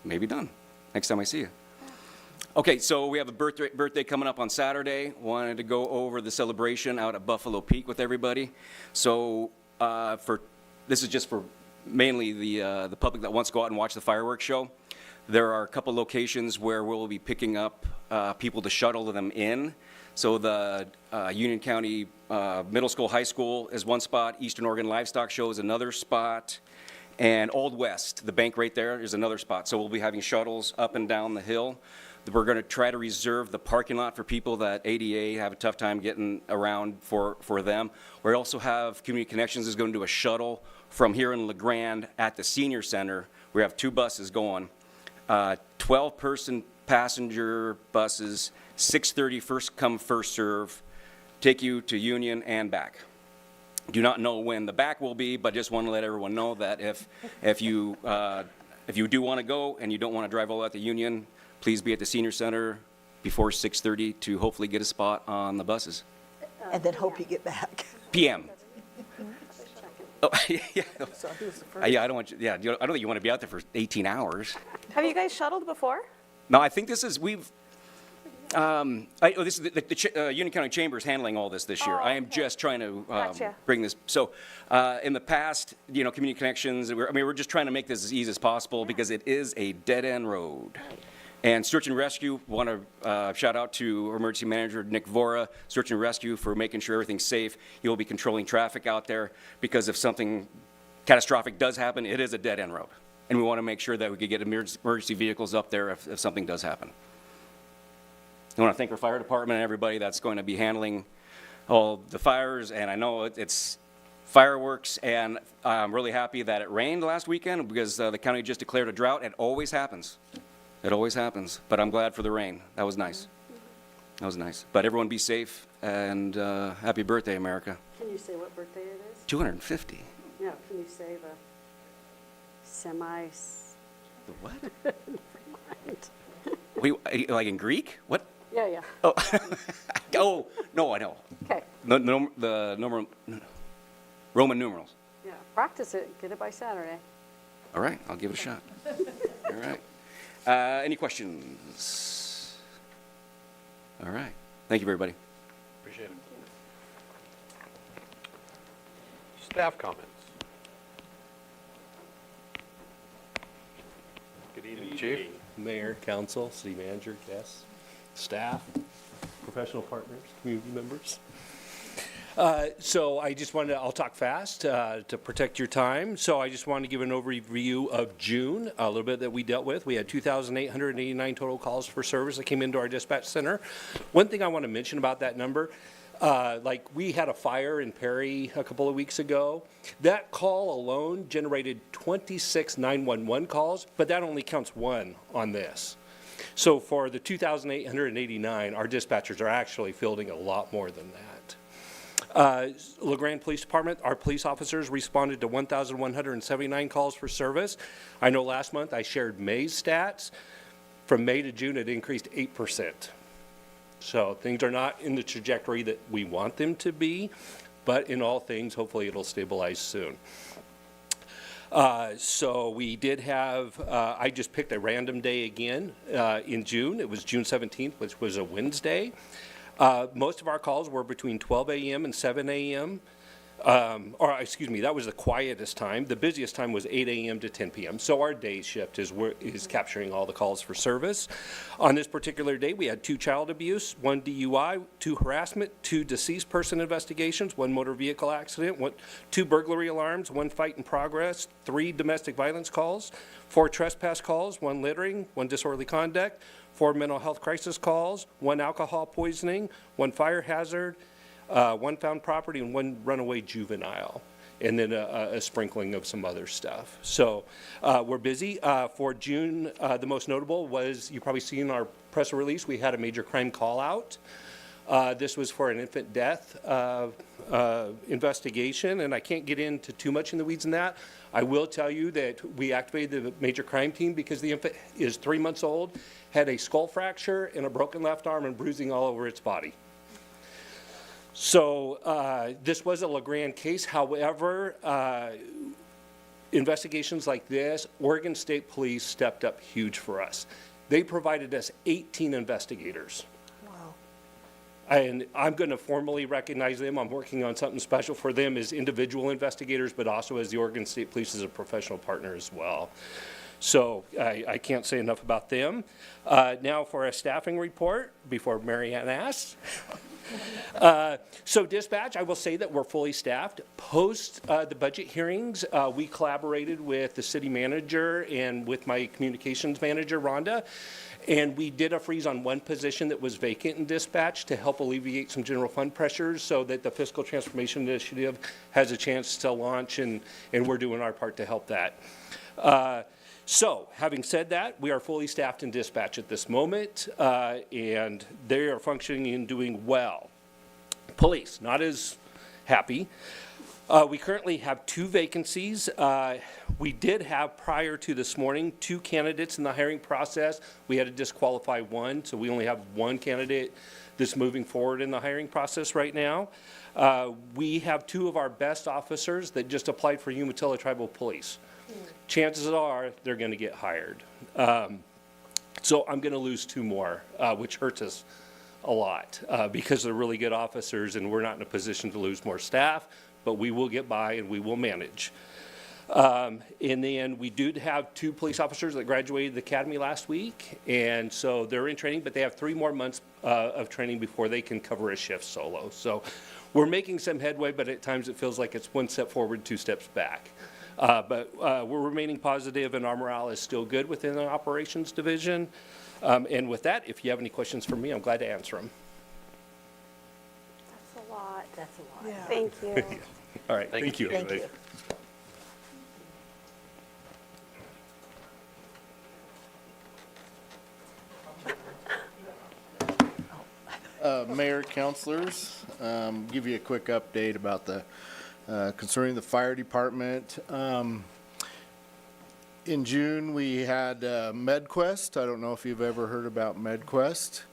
maybe done next time I see you. Okay, so we have a birthday coming up on Saturday. Wanted to go over the celebration out at Buffalo Peak with everybody. So this is just for mainly the public that wants to go out and watch the fireworks show. There are a couple locations where we'll be picking up people to shuttle them in. So the Union County Middle School, High School is one spot. Eastern Oregon Livestock Show is another spot. And Old West, the bank right there, is another spot. So we'll be having shuttles up and down the hill. We're going to try to reserve the parking lot for people that ADA have a tough time getting around for them. We also have Community Connections is going to do a shuttle from here in LeGrand at the Senior Center. We have 2 buses going, 12-person passenger buses, 6:30 first come, first serve, take you to Union and back. Do not know when the back will be, but just want to let everyone know that if you do want to go and you don't want to drive all out to Union, please be at the Senior Center before 6:30 to hopefully get a spot on the buses. And then hope you get back. PM. Oh, yeah. So who's the first? Yeah, I don't think you want to be out there for 18 hours. Have you guys shuttled before? No, I think this is, this is the Union County Chamber is handling all this year. Oh, I am okay. just trying to Gotcha. bring this. So, in the past, Community Connections, we're just trying to make this as easy as possible because it is a dead-end road. And Search and Rescue, want to shout out to Emergency Manager Nick Vora, Search and Rescue, for making sure everything's safe. He'll be controlling traffic out there because if something catastrophic does happen, it is a dead-end road. And we want to make sure that we could get emergency vehicles up there if something does happen. I want to thank our fire department and everybody that's going to be handling all the fires. And I know it's fireworks, and I'm really happy that it rained last weekend because the county just declared a drought. It always happens. It always happens, but I'm glad for the rain. That was nice. That was nice. But everyone be safe, and happy birthday, America. Can you say what birthday it is? 250. No, can you say the semi? The what? Wait, like in Greek? What? Yeah, yeah. Oh, oh no, I know. Okay. The Roman numerals. Yeah, practice it. Get it by Saturday. All right, I'll give it a shot. All right. Any questions? All right. Thank you, everybody. Appreciate it. Staff comments. Good evening, Chief. Mayor, council, city manager, guests, staff, professional partners, community members. So I just wanted to, I'll talk fast to protect your time. So I just wanted to give an overview of June, a little bit that we dealt with. We had 2,889 total calls for service that came into our dispatch center. One thing I want to mention about that number, like we had a fire in Perry a couple of weeks ago. That call alone generated 26 911 calls, but that only counts one on this. So for the 2,889, our dispatchers are actually fielding a lot more than that. LaGrande Police Department, our police officers responded to 1,179 calls for service. I know last month I shared May's stats. From May to June, it increased 8%. So things are not in the trajectory that we want them to be, but in all things, hopefully it'll stabilize soon. So we did have, I just picked a random day again in June. It was June 17th, which was a Wednesday. Most of our calls were between 12 a.m. and 7 a.m. Or excuse me, that was the quietest time. The busiest time was 8 a.m. to 10 p.m. So our day shift is capturing all the calls for service. On this particular day, we had 2 child abuse, 1 DUI, 2 harassment, 2 deceased person investigations, 1 motor vehicle accident, 2 burglary alarms, 1 fight in progress, 3 domestic violence calls, 4 trespass calls, 1 littering, 1 disorderly conduct, 4 mental health crisis calls, 1 alcohol poisoning, 1 fire hazard, 1 found property, and 1 runaway juvenile, and then a sprinkling of some other stuff. So we're busy. For June, the most notable was, you probably seen our press release, we had a major crime call out. This was for an infant death investigation, and I can't get into too much in the weeds in that. I will tell you that we activated the major crime team because the infant is 3 months old, had a skull fracture and a broken left arm and bruising all over its body. So this was a LaGrande case. However, investigations like this, Oregon State Police stepped up huge for us. They provided us 18 investigators. Wow. And I'm going to formally recognize them. I'm working on something special for them as individual investigators, but also as the Oregon State Police as a professional partner as well. So I can't say enough about them. Now for a staffing report before Mary Ann asks. So dispatch, I will say that we're fully staffed. Post the budget hearings, we collaborated with the city manager and with my communications manager, Rhonda, and we did a freeze on 1 position that was vacant in dispatch to help alleviate some general fund pressures so that the fiscal transformation initiative has a chance to launch, and we're doing our part to help that. So, having said that, we are fully staffed in dispatch at this moment, and they are functioning and doing well. Police, not as happy. We currently have 2 vacancies. We did have, prior to this morning, 2 candidates in the hiring process. We had to disqualify 1, so we only have 1 candidate that's moving forward in the hiring process right now. We have 2 of our best officers that just applied for Umatilla Tribal Police. Chances are they're going to get hired. So I'm going to lose 2 more, which hurts us a lot because they're really good officers and we're not in a position to lose more staff, but we will get by and we will manage. And then we do have 2 police officers that graduated the academy last week, and so they're in training, but they have 3 more months of training before they can cover a shift solo. So we're making some headway, but at times it feels like it's 1 step forward, 2 steps back. But we're remaining positive, and our morale is still good within the operations division. And with that, if you have any questions for me, I'm glad to answer them. That's a lot. That's a lot. Yeah. Thank you. All right, thank you. Thank you. Mayor, councilors, give you a quick update about the concerning the fire department. In June, we had MedQuest. I don't know if you've ever heard about MedQuest.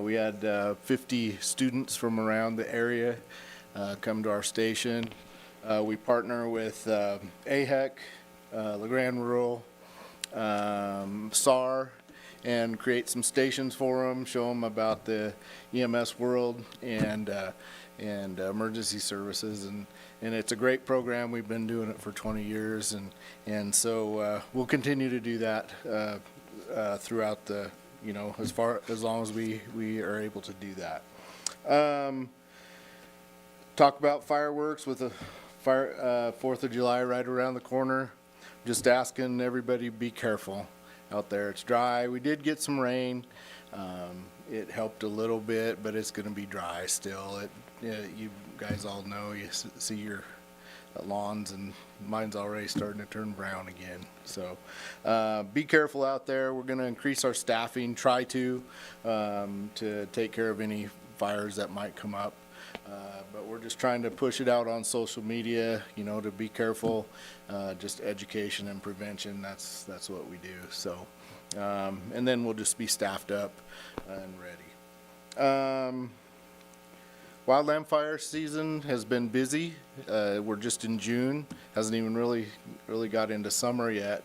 We had 50 students from around the area come to our station. We partner with AHEC LeGrand Rural, SAR, and create some stations for them, show them about the EMS world and emergency services. And it's a great program. We've been doing it for 20 years, and so we'll continue to do that throughout the, as long as we are able to do that. Talk about fireworks with the 4th of July right around the corner. Just asking everybody be careful out there. It's dry. We did get some rain. It helped a little bit, but it's going to be dry still. You guys all know, you see your lawns, and mine's already starting to turn brown again. So be careful out there. We're going to increase our staffing, try to take care of any fires that might come up. But we're just trying to push it out on social media, to be careful. Just education and prevention, that's what we do. So, and then we'll just be staffed up and ready. Wildland fire season has been busy. We're just in June. Hasn't even really got into summer yet.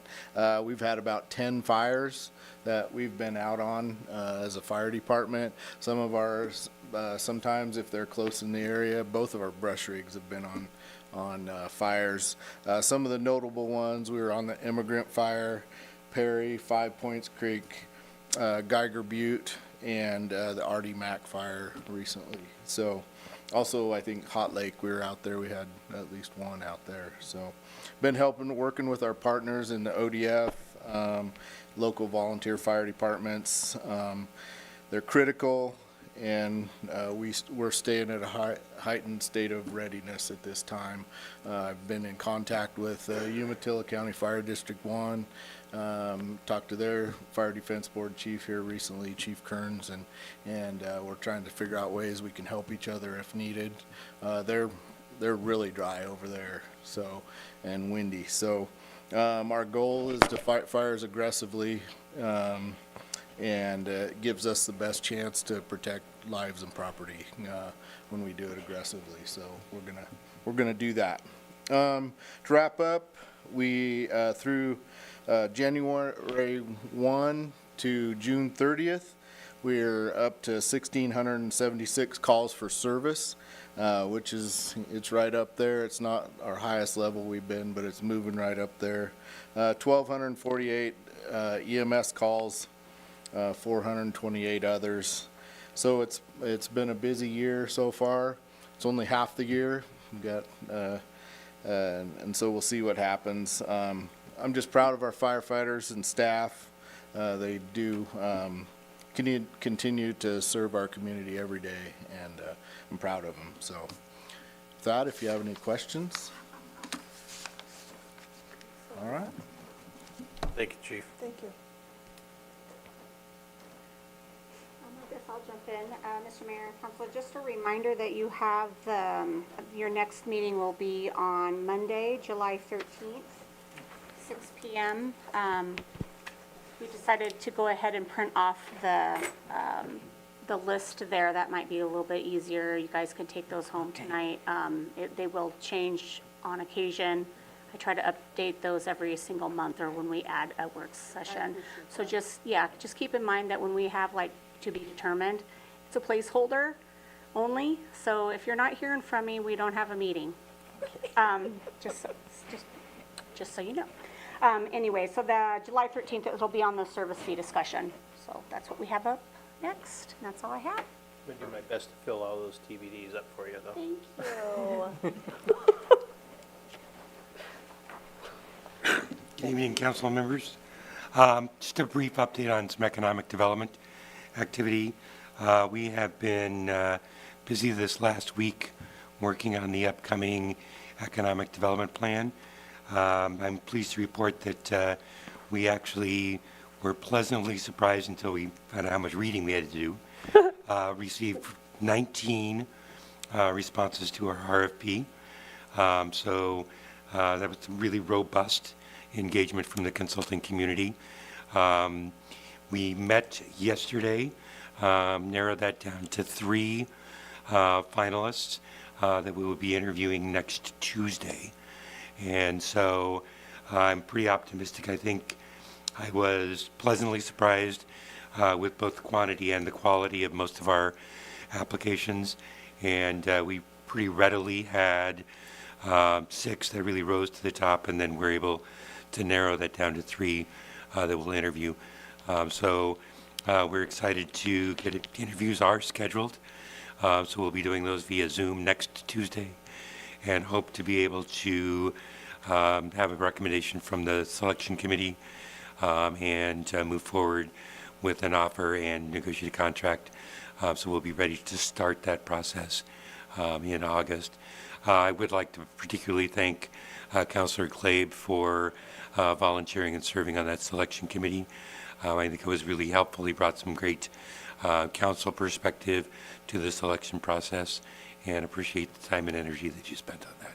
We've had about 10 fires that we've been out on as a fire department. Some of ours, sometimes if they're close in the area, both of our brush rigs have been on fires. Some of the notable ones, we were on the Immigrant Fire, Perry, Five Points Creek, Geiger Butte, and the RD Mac fire recently. So also I think Hot Lake, we were out there, we had at least one out there. So been working with our partners in the ODF, local volunteer fire departments. They're critical, and we're staying at a heightened state of readiness at this time. I've been in contact with Umatilla County Fire District 1, talked to their fire defense board chief here recently, Chief Kearns, and we're trying to figure out ways we can help each other if needed. They're really dry over there, so, and windy. So our goal is to fight fires aggressively, and it gives us the best chance to protect lives and property when we do it aggressively. So we're gonna do that. To wrap up, we through January 1 to June 30th, we're up to 1,676 calls for service, which it's right up there. It's not our highest level we've been, but it's moving right up there. 1,248 EMS calls, 428 others. So it's been a busy year so far. It's only half the year. We've got and so we'll see what happens. I'm just proud of our firefighters and staff. They do continue to serve our community every day, and I'm proud of them. So with that, if you have any questions. All right. Thank you, Chief. Thank you. I guess I'll jump in. Mr. Mayor and Council, just a reminder that you have your next meeting will be on Monday, July 13th, 6 p.m. We decided to go ahead and print off the list there. That might be a little bit easier. You guys can take those home tonight. They will change on occasion. I try to update those every single month or when we add a work session. So just keep in mind that when we have like to be determined, it's a placeholder only. So if you're not hearing from me, we don't have a meeting. Just so you know. Anyway, so the July 13th, it'll be on the service fee discussion. So that's what we have up next. And that's all I have. I'm gonna do my best to fill all those TBDs up for you, though. Thank you. Good evening, council members. Just a brief update on some economic development activity. We have been busy this last week working on the upcoming economic development plan. I'm pleased to report that we actually were pleasantly surprised until we found out how much reading we had to do. Received 19 responses to our RFP. So that was really robust engagement from the consulting community. We met yesterday, narrowed that down to 3 finalists that we will be interviewing next Tuesday. And so I'm pretty optimistic. I think I was pleasantly surprised with both the quantity and the quality of most of our applications, and we pretty readily had 6 that really rose to the top, and then we're able to narrow that down to 3 that we'll interview. So we're excited to get it. Interviews are scheduled, so we'll be doing those via Zoom next Tuesday, and hope to be able to have a recommendation from the selection committee and move forward with an offer and negotiate a contract. So we'll be ready to start that process in August. I would like to particularly thank Councillor Clabe for volunteering and serving on that selection committee. I think it was really helpful. He brought some great council perspective to the selection process, and appreciate the time and energy that you spent on that.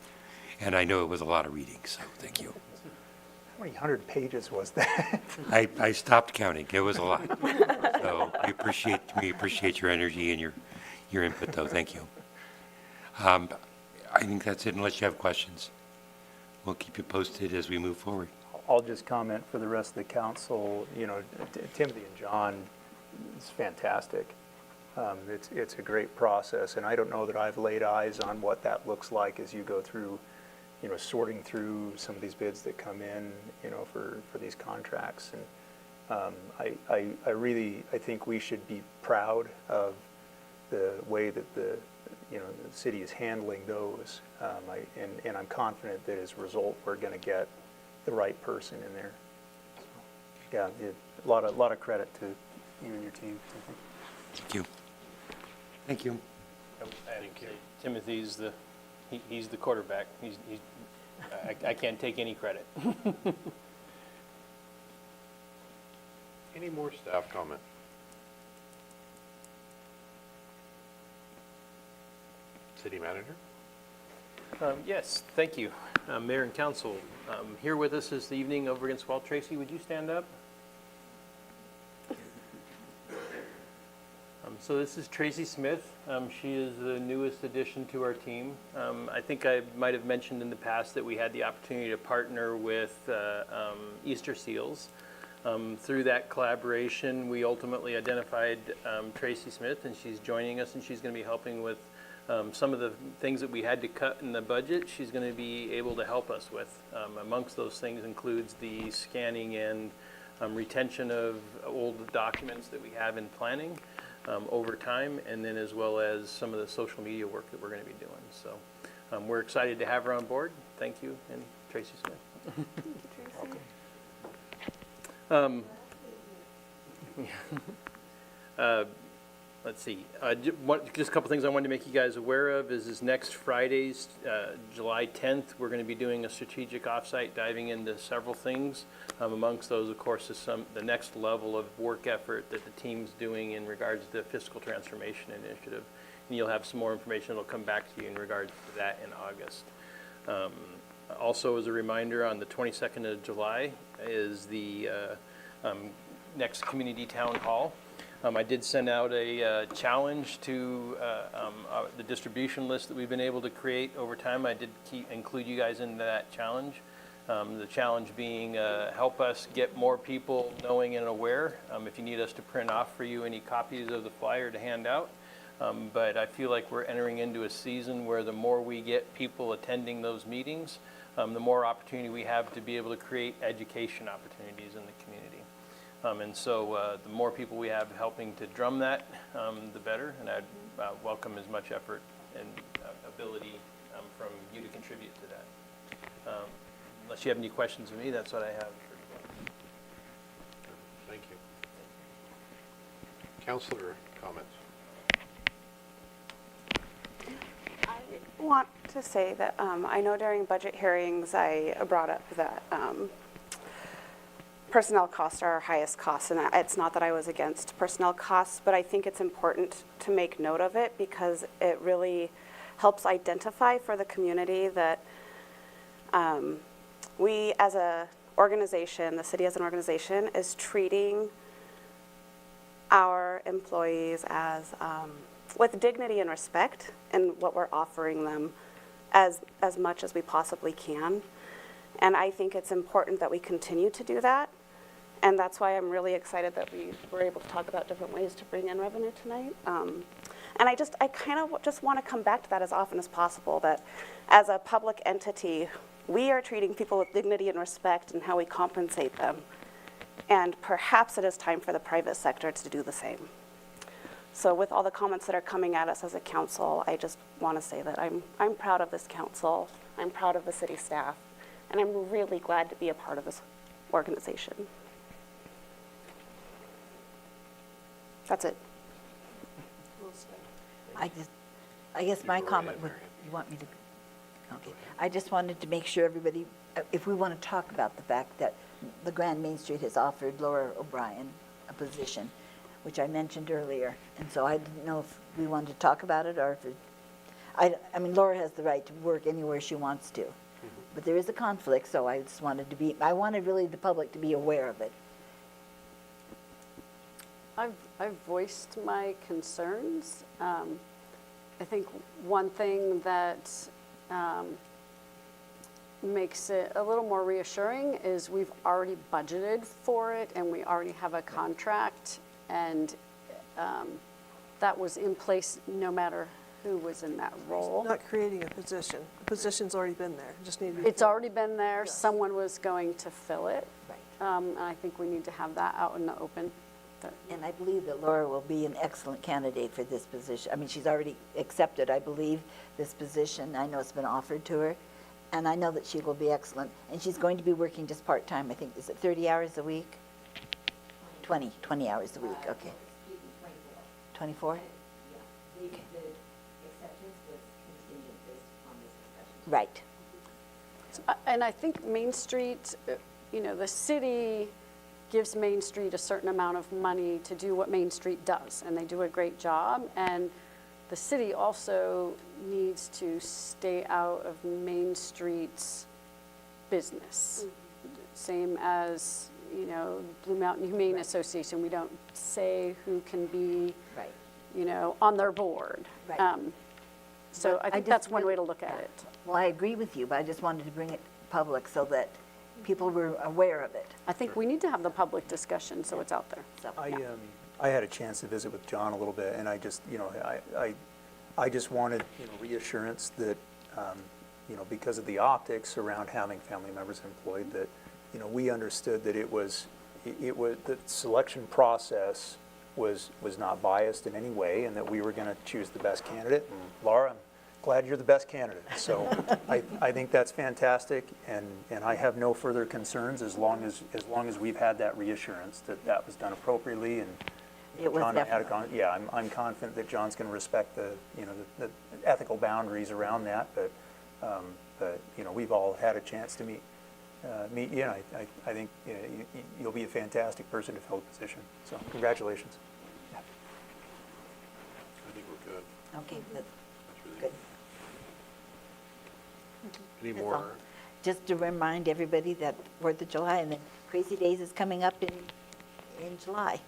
And I know it was a lot of reading, so thank you. How many 100 pages was that? I stopped counting. It was a lot. So we appreciate your energy and your input, though. Thank you. I think that's it, unless you have questions. We'll keep you posted as we move forward. I'll just comment for the rest of the council, you know, Timothy and John is fantastic. It's a great process, and I don't know that I've laid eyes on what that looks like as you go through, you know, sorting through some of these bids that come in, you know, for these contracts. And I think we should be proud of the way that the city is handling those. And I'm confident that as a result, we're going to get the right person in there. So, yeah, a lot of credit to you and your team. Thank you. Thank you. Thank you. Timothy's he's the quarterback. I can't take any credit. Any more staff comment? City manager? Yes, thank you. Mayor and council, here with us this evening over against the wall. Tracy, would you stand up? So this is Tracy Smith. She is the newest addition to our team. I think I might have mentioned in the past that we had the opportunity to partner with Easter Seals. Through that collaboration, we ultimately identified Tracy Smith, and she's joining us, and she's going to be helping with some of the things that we had to cut in the budget. She's going to be able to help us with. Amongst those things includes the scanning and retention of old documents that we have in planning over time, and then as well as some of the social media work that we're going to be doing. So we're excited to have her on board. Thank you, and Tracy Smith. Welcome. Let's see. Just a couple things I wanted to make you guys aware of is next Friday's, July 10th, we're going to be doing a strategic offsite, diving into several things. Amongst those, of course, is the next level of work effort that the team's doing in regards to the fiscal transformation initiative. And you'll have some more information that'll come back to you in regards to that in August. Also, as a reminder, on the 22nd of July is the next community town hall. I did send out a challenge to the distribution list that we've been able to create over time. I did include you guys in that challenge. The challenge being help us get more people knowing and aware. If you need us to print off for you any copies of the flyer to hand out. But I feel like we're entering into a season where the more we get people attending those meetings, the more opportunity we have to be able to create education opportunities in the community. And so the more people we have helping to drum that, the better. And I'd welcome as much effort and ability from you to contribute to that. Unless you have any questions of me, that's what I have. Thank you. Councillor comments? I want to say that I know during budget hearings I brought up that personnel costs are our highest costs, and it's not that I was against personnel costs, but I think it's important to make note of it because it really helps identify for the community that we as an organization, the city as an organization, is treating our employees as with dignity and respect in what we're offering them as much as we possibly can. And I think it's important that we continue to do that. And that's why I'm really excited that we were able to talk about different ways to bring in revenue tonight. And I kind of just want to come back to that as often as possible, that as a public entity, we are treating people with dignity and respect in how we compensate them. And perhaps it is time for the private sector to do the same. So with all the comments that are coming at us as a council, I just want to say that I'm proud of this council, I'm proud of the city staff, and I'm really glad to be a part of this organization. That's it. I guess my comment would, you want me to, okay. I just wanted to make sure everybody, if we want to talk about the fact that the Grand Main Street has offered Laura O'Brien a position, which I mentioned earlier, and so I didn't know if we wanted to talk about it or if it, I mean, Laura has the right to work anywhere she wants to, but there is a conflict, so I just wanted to be, I wanted really the public to be aware of it. I've voiced my concerns. I think one thing that makes it a little more reassuring is we've already budgeted for it and we already have a contract, and that was in place no matter who was in that role. Not creating a position. The position's already been there. It just needed to be It's filled. already been there. Yes. Someone was going to fill it. Right. And I think we need to have that out in the open. And I believe that Laura will be an excellent candidate for this position. I mean, she's already accepted, I believe, this position. I know it's been offered to her, and I know that she will be excellent. And she's going to be working just part-time, I think. Is it 30 hours a week? 20 hours a week, okay. 24? Right. And I think Main Street, you know, the city gives Main Street a certain amount of money to do what Main Street does, and they do a great job. And the city also needs to stay out of Main Street's business. Same as, you know, Blue Mountain Humane Association. We don't say who can be, Right. you know, on their board. Right. So But I think just that's one really- way to look at it. Well, I agree with you, but I just wanted to bring it public so that people were aware of it. I think we need to have the public discussion so it's out there. So, I had a chance to visit with John a little bit, and I just, you know, I just wanted, you know, reassurance that, you know, because of the optics around having family members employed, that, you know, we understood that it was the selection process was not biased in any way, and that we were going to choose the best candidate. And Laura, I'm glad you're the best candidate. So I think that's fantastic, and I have no further concerns as long as we've had that reassurance that that was done appropriately. And It was John and I had a definitely. yeah, I'm confident that John's going to respect the, you know, the ethical boundaries around that. But you know, we've all had a chance to meet you, and I think, you know, you'll be a fantastic person to fill the position. So congratulations. I think we're good. Okay, good. Good. Any That's all. more? Just to remind everybody that 4th of July, and then Crazy Days is coming up in July.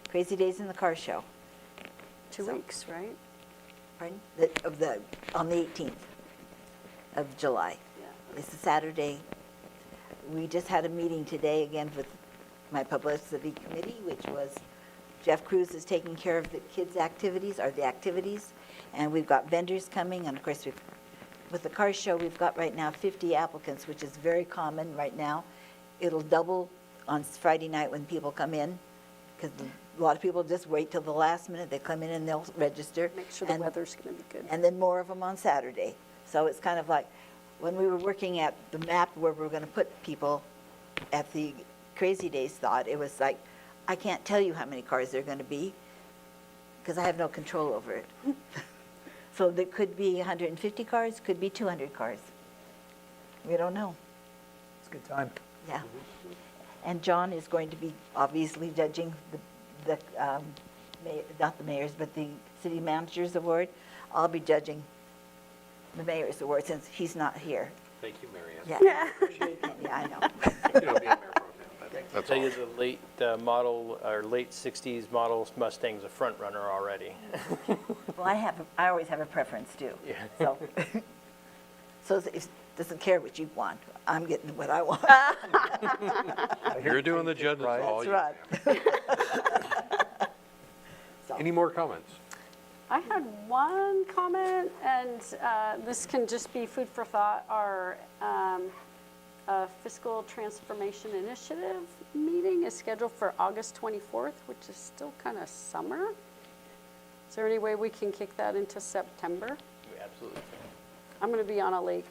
Crazy Days in the Car Show. 2 weeks, right? Pardon? On the 18th of July. Yeah. It's a Saturday. We just had a meeting today again with my publicity committee, which was Jeff Cruz is taking care of the kids' activities, or the activities, and we've got vendors coming, and of course, with the car show, we've got right now 50 applicants, which is very common right now. It'll double on Friday night when people come in, because a lot of people just wait till the last minute. They come in and they'll register. Make sure the weather's going to be good. And then more of them on Saturday. So it's kind of like, when we were working at the map where we were going to put people at the Crazy Days thought, it was like, I can't tell you how many cars there are going to be, because I have no control over it. So there could be 150 cars, could be 200 cars. We don't know. It's a good time. Yeah. And John is going to be obviously judging not the mayor's, but the city manager's award. I'll be judging the mayor's award since he's not here. Thank you, Mary Ann. Yeah. Yeah, I know. You know, being mayor pro tem, I think I'll that's tell all. you, the late model, or late 60s model Mustang's a front runner already. Well, I always have a preference too. Yeah. So, so doesn't care what you want. I'm getting what I want. You're doing the judging. That's right. Any more comments? I had one comment, and this can just be food for thought. Our Fiscal Transformation Initiative meeting is scheduled for August 24th, which is still kind of summer. Is there any way we can kick that into September? We absolutely can. I'm going to be on a lake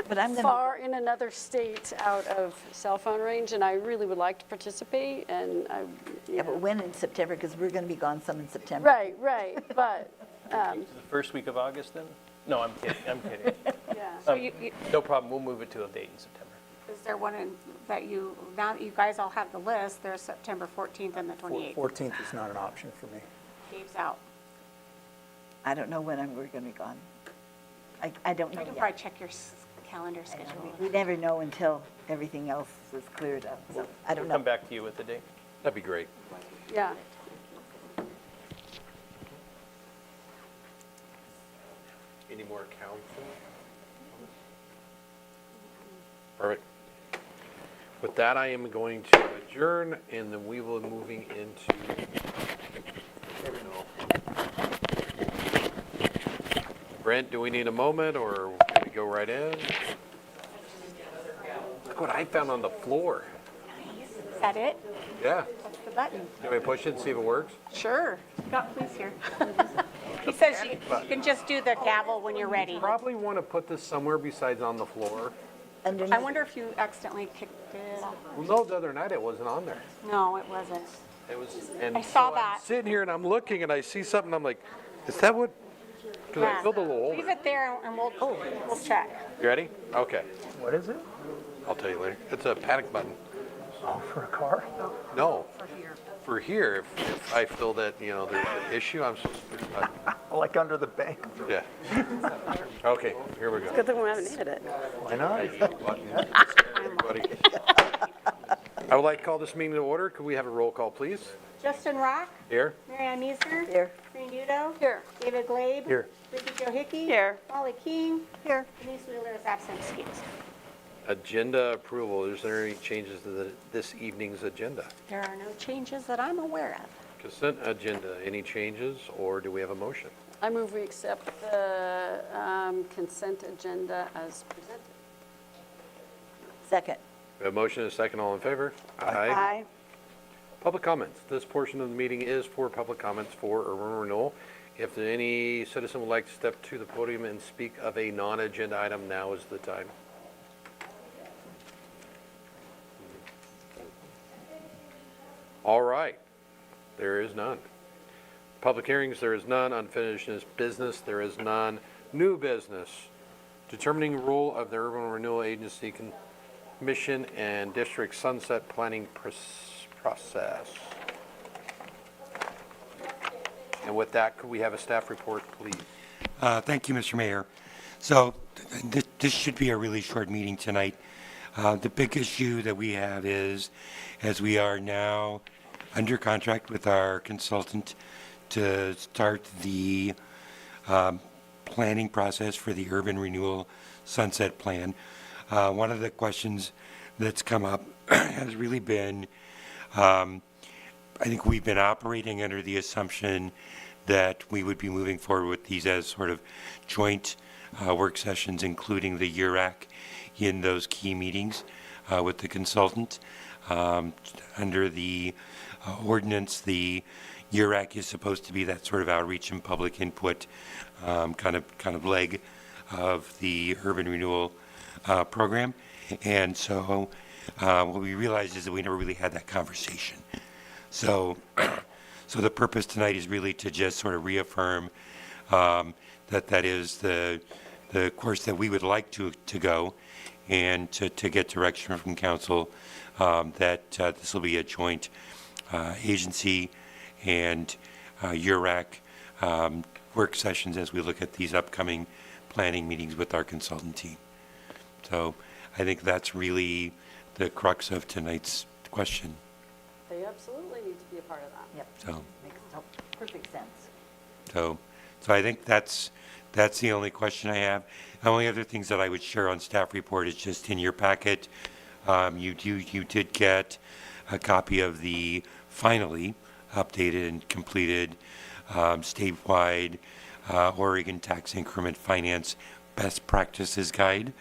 But I'm far in another state out of cell phone range, and I really would like to participate, and I, Yeah, but when in September, because we're going to be gone some in September. Right, but, The first week of August then? No, I'm kidding. yeah. So No problem, we'll move it to a date in September. is there one that now that you guys all have the list, there's September 14th and the 28th. 14th is not an option for me. Dave's out. I don't know when we're going to be gone. I don't know You can yet. probably check your calendar schedule. We never know until everything else is cleared up, so I don't We'll know. come back to you with the date. That'd be great. Yeah. Any more council? Perfect. With that, I am going to adjourn, and then we will be moving into. Brent, do we need a moment, or can we go right in? Look what I found on the floor. Is that it? Yeah. That's the button. Can we push it and see if it works? Sure. Got police here. He says you can just do the gavel when you're ready. Probably want to put this somewhere besides on the floor. I wonder if you accidentally kicked it off. Well, no, the other night it wasn't on there. No, it wasn't. It was, and I saw so that. I'm sitting here and I'm looking and I see something, I'm like, is that what? Because I filled a little hole. Leave it there and we'll check. You ready? Okay. What is it? I'll tell you later. It's a panic button. Oh, for a car? No. For here, if I feel that, you know, there's an issue, I'm supposed to push the button. Like under the bank? Yeah. Okay, here we go. Good thing we haven't needed it. Why not? Everybody. I would like to call this meeting to order. Could we have a roll call, please? Justin Rock? Here. Mary Ann Meisner? Here. Corinne Dudo? Here. David Glabe? Here. Ricky Joe Hickey? Here. Molly King? Here. Denise Wheeler is absent, excused. Agenda approval. Is there any changes to this evening's agenda? There are no changes that I'm aware of. Consent agenda. Any changes, or do we have a motion? I move we accept the consent agenda as presented. Second. We have a motion and a second. All in favor? Aye. Public comments. This portion of the meeting is for public comments for urban renewal. If any citizen would like to step to the podium and speak of a non-agenda item, now is the time. All right. There is none. Public hearings, there is none. Unfinished business, there is none. New business. Determining role of the Urban Renewal Agency Commission and District Sunset Planning process. And with that, could we have a staff report, please? Thank you, Mr. Mayor. So this should be a really short meeting tonight. The big issue that we have is, as we are now under contract with our consultant to start the planning process for the Urban Renewal Sunset Plan, one of the questions that's come up has really been, I think we've been operating under the assumption that we would be moving forward with these as sort of joint work sessions, including the URAC in those key meetings with the consultant. Under the ordinance, the URAC is supposed to be that sort of outreach and public input kind of leg of the urban renewal program. And so what we realized is that we never really had that conversation. So the purpose tonight is really to just sort of reaffirm that is the course that we would like to go, and to get direction from council that this will be a joint agency and URAC work sessions as we look at these upcoming planning meetings with our consultant team. So I think that's really the crux of tonight's question. They absolutely need to be a part of that. Yep. So, Makes perfect sense. so I think that's That's the only question I have. The only other things that I would share on staff report is just in your packet. You did get a copy of the finally updated and completed statewide Oregon Tax Increment Finance Best Practices Guide.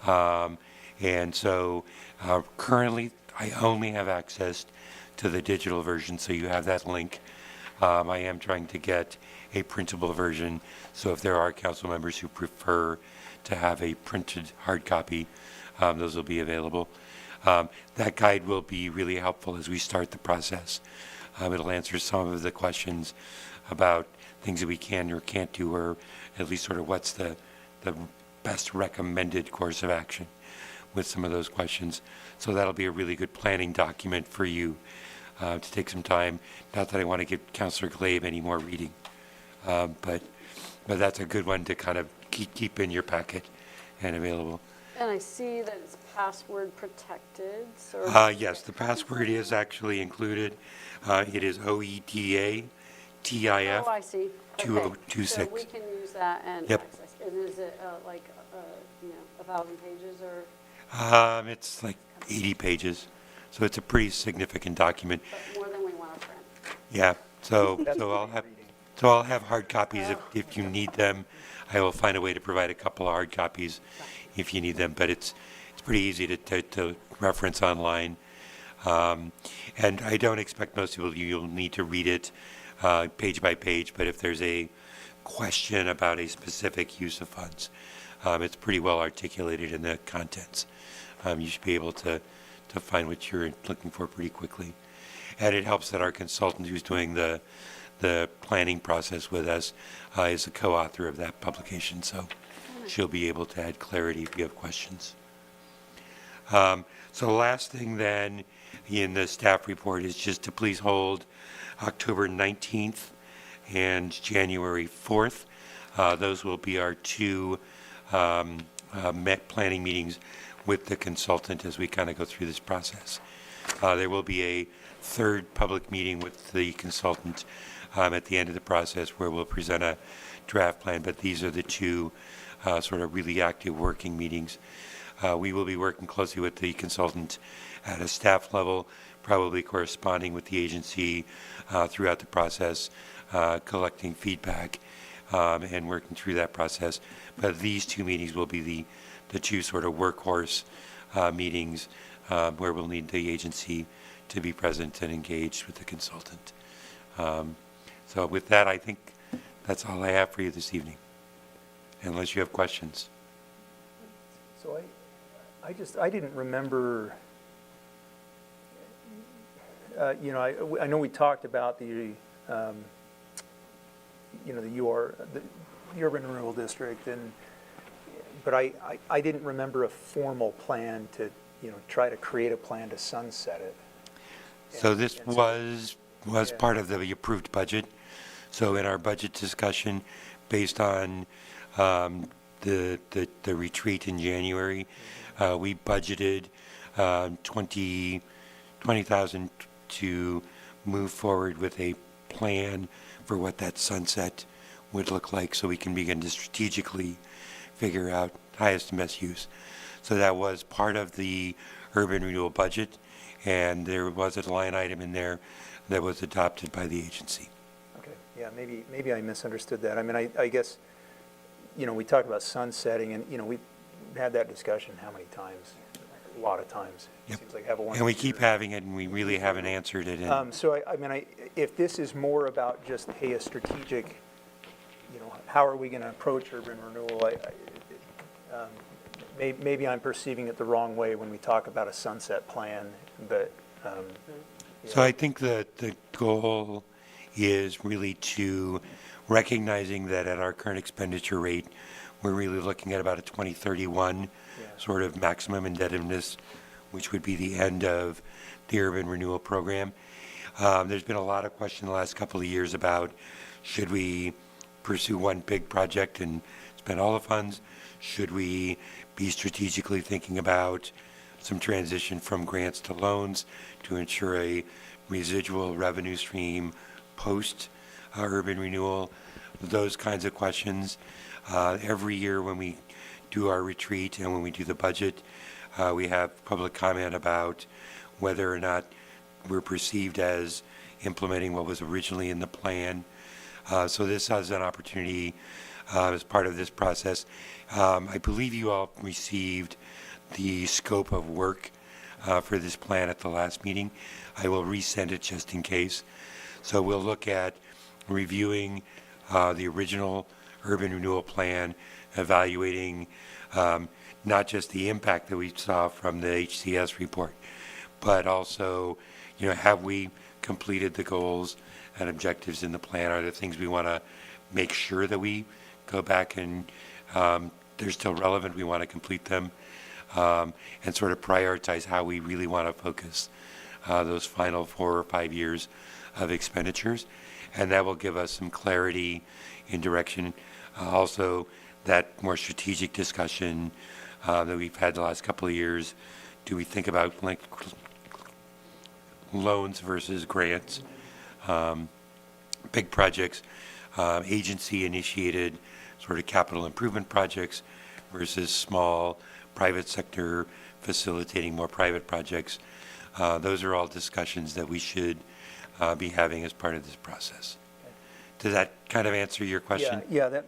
And so currently I only have access to the digital version, so you have that link. I am trying to get a printable version, so if there are council members who prefer to have a printed hard copy, those will be available. That guide will be really helpful as we start the process. It'll answer some of the questions about things that we can or can't do, or at least sort of what's the best recommended course of action with some of those questions. So that'll be a really good planning document for you to take some time. Not that I want to give Councilor Glabe any more reading, but that's a good one to kind of keep in your packet and available. And I see that it's password protected, so. Yes, the password is actually included. It is OEDA TIF Oh, I see. Okay. 2026. So we can use that and Yep. access. And is it like, 1,000 pages or? It's like 80 pages, so it's a pretty significant document. But more than we want to print. Yeah, so I'll have hard copies if you need them. I will find a way to provide a couple of hard copies if you need them, but it's pretty easy to reference online. And I don't expect most people, you'll need to read it page by page, but if there's a question about a specific use of funds, it's pretty well articulated in the contents. You should be able to find what you're looking for pretty quickly. And it helps that our consultant who's doing the planning process with us is a co-author of that publication, so she'll be able to add clarity if you have questions. So the last thing then in the staff report is just to please hold October 19th and January 4th. Those will be our two planning meetings with the consultant as we kind of go through this process. There will be a third public meeting with the consultant at the end of the process where we'll present a draft plan, but these are the two sort of really active working meetings. We will be working closely with the consultant at a staff level, probably corresponding with the agency throughout the process, collecting feedback and working through that process. But these two meetings will be the two sort of workhorse meetings where we'll need the agency to be present and engaged with the consultant. So with that, I think that's all I have for you this evening, unless you have questions. So I didn't remember, I know we talked about the urban renewal district, but I didn't remember a formal plan to, try to create a plan to sunset it. So this was part of the approved budget. So in our budget discussion, based on the retreat in January, we budgeted $20,000 to move forward with a plan for what that sunset would look like, so we can begin to strategically figure out highest and best use. So that was part of the urban renewal budget, and there was a line item in there that was adopted by the agency. Okay, yeah, maybe I misunderstood that. I mean, I guess, we talked about sunsetting, and, we had that discussion how many times? A lot of times. Yep. Seems like have a And we keep having it, and we really haven't answered it. So if this is more about just, hey, a strategic, how are we going to approach urban renewal? Maybe I'm perceiving it the wrong way when we talk about a sunset plan, but. So I think that the goal is really to recognizing that at our current expenditure rate, we're really looking at about a 2031 sort of maximum indebtedness, which would be the end of the urban renewal program. There's been a lot of question the last couple of years about should we pursue one big project and spend all the funds? Should we be strategically thinking about some transition from grants to loans to ensure a residual revenue stream post urban renewal? those kinds of questions. Every year when we do our retreat and when we do the budget, we have public comment about whether or not we're perceived as implementing what was originally in the plan. So this is an opportunity as part of this process. I believe you all received the scope of work for this plan at the last meeting. I will resend it just in case. So we'll look at reviewing the original urban renewal plan, evaluating not just the impact that we saw from the HCS report, but also, have we completed the goals and objectives in the plan? Are there things we want to make sure that we go back and they're still relevant, we want to complete them, and sort of prioritize how we really want to focus those final 4 or 5 years of expenditures. And that will give us some clarity in direction. Also, that more strategic discussion that we've had the last couple of years. Do we think about like loans versus grants? Big projects, agency-initiated sort of capital improvement projects versus small private sector facilitating more private projects. Those are all discussions that we should be having as part of this process. Does that kind of answer your question? Yeah,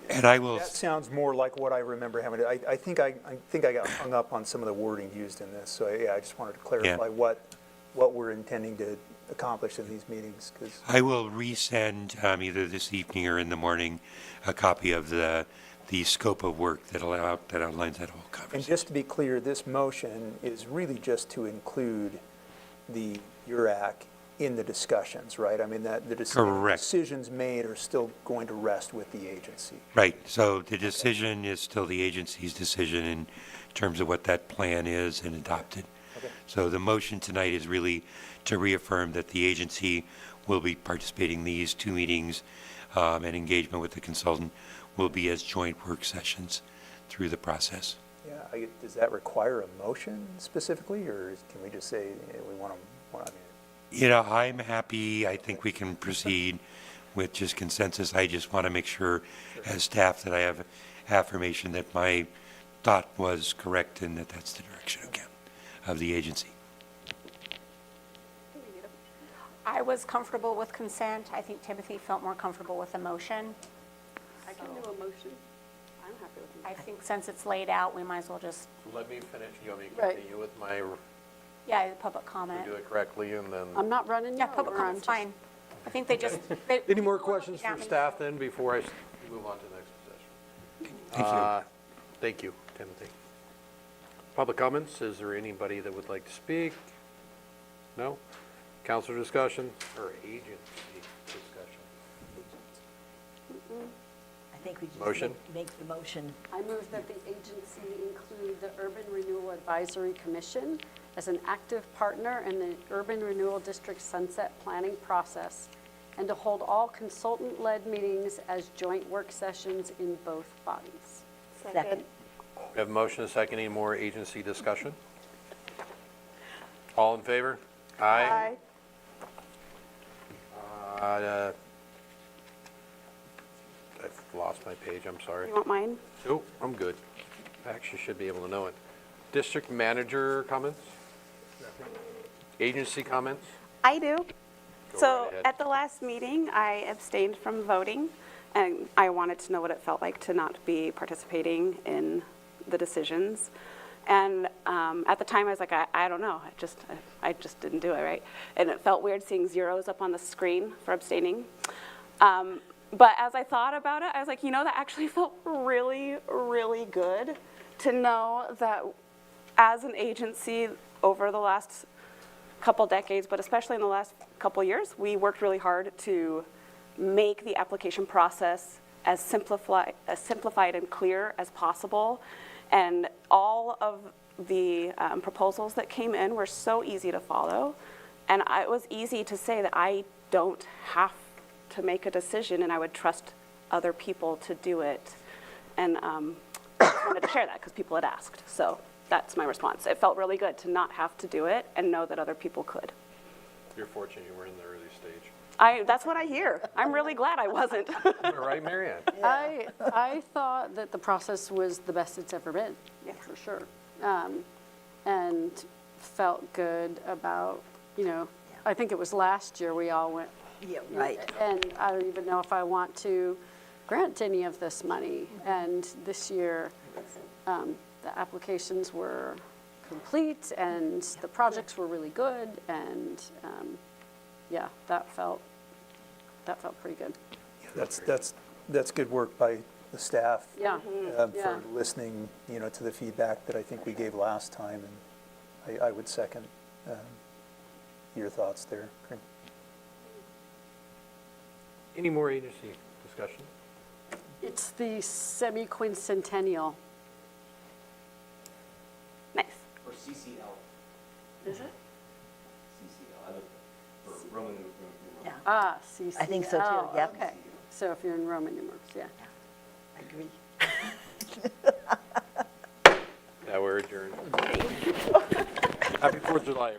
And I will. that sounds more like what I remember having. I think I got hung up on some of the wording used in this. So yeah, I just wanted to clarify what we're intending to accomplish in these meetings. I will resend either this evening or in the morning a copy of the scope of work that outlines that whole conversation. And just to be clear, this motion is really just to include the URAC in the discussions, right? I mean, that the decisions made are still going to rest with the agency. Right. So the decision is still the agency's decision in terms of what that plan is and adopted. Okay. So the motion tonight is really to reaffirm that the agency will be participating in these 2 meetings, and engagement with the consultant will be as joint work sessions through the process. Yeah. Does that require a motion specifically, or can we just say we want to? I'm happy. I think we can proceed with just consensus. I just want to make sure as staff that I have affirmation that my thought was correct and that that's the direction of the agency. I was comfortable with consent. I think Timothy felt more comfortable with a motion. I can do a motion. I'm happy with I think since it's laid out, we might as well just, Let me finish. You want me to Right. continue with my, yeah, public comment. do it correctly and then? I'm not running you Yeah, public over, I'm comment's just- fine. I think they just. Any more questions Yeah, for me- staff then before I move on to the next session? Thank you. Thank you, Timothy. Public comments, is there anybody that would like to speak? No? Council discussion or agency discussion? I think we just Motion? make the motion. I move that the agency include the Urban Renewal Advisory Commission as an active partner in the Urban Renewal District Sunset Planning process, and to hold all consultant-led meetings as joint work sessions in both bodies. Second. We have a motion, a second, any more agency discussion? All in favor? Aye. I've lost my page, I'm sorry. You want mine? Nope, I'm good. I actually should be able to know it. District manager comments? Agency comments? I do. Go So right ahead. at the last meeting, I abstained from voting, and I wanted to know what it felt like to not be participating in the decisions. And at the time, I was like, I don't know. I just didn't do it, right? And it felt weird seeing zeros up on the screen for abstaining. But as I thought about it, I was like, that actually felt really, really good to know that as an agency over the last couple decades, but especially in the last couple years, we worked really hard to make the application process as simplified and clear as possible. And all of the proposals that came in were so easy to follow. And it was easy to say that I don't have to make a decision, and I would trust other people to do it. And I just wanted to share that because people had asked. So that's my response. It felt really good to not have to do it and know that other people could. You're fortunate you were in the early stage. That's what I hear. I'm really glad I wasn't. Right, Marianne? I thought that the process was the best it's ever been, for sure. And felt good about, I think it was last year we all went. Yeah, right. And I don't even know if I want to grant any of this money. And this year, the applications were complete and the projects were really good. And yeah, that felt pretty good. That's good work by the staff. Yeah. For Yeah. listening, to the feedback that I think we gave last time, and I would second your thoughts there, Craig. Any more agency discussion? It's the semi-quincentennial. Nice. Or CCL. Is it? CCL, I look for Roman numerals. Yeah, Ah, CC. I think so too, yep. Okay, so if you're in Roman numerals, yeah. I agree. Yeah, we're adjourned. Happy 4th of July.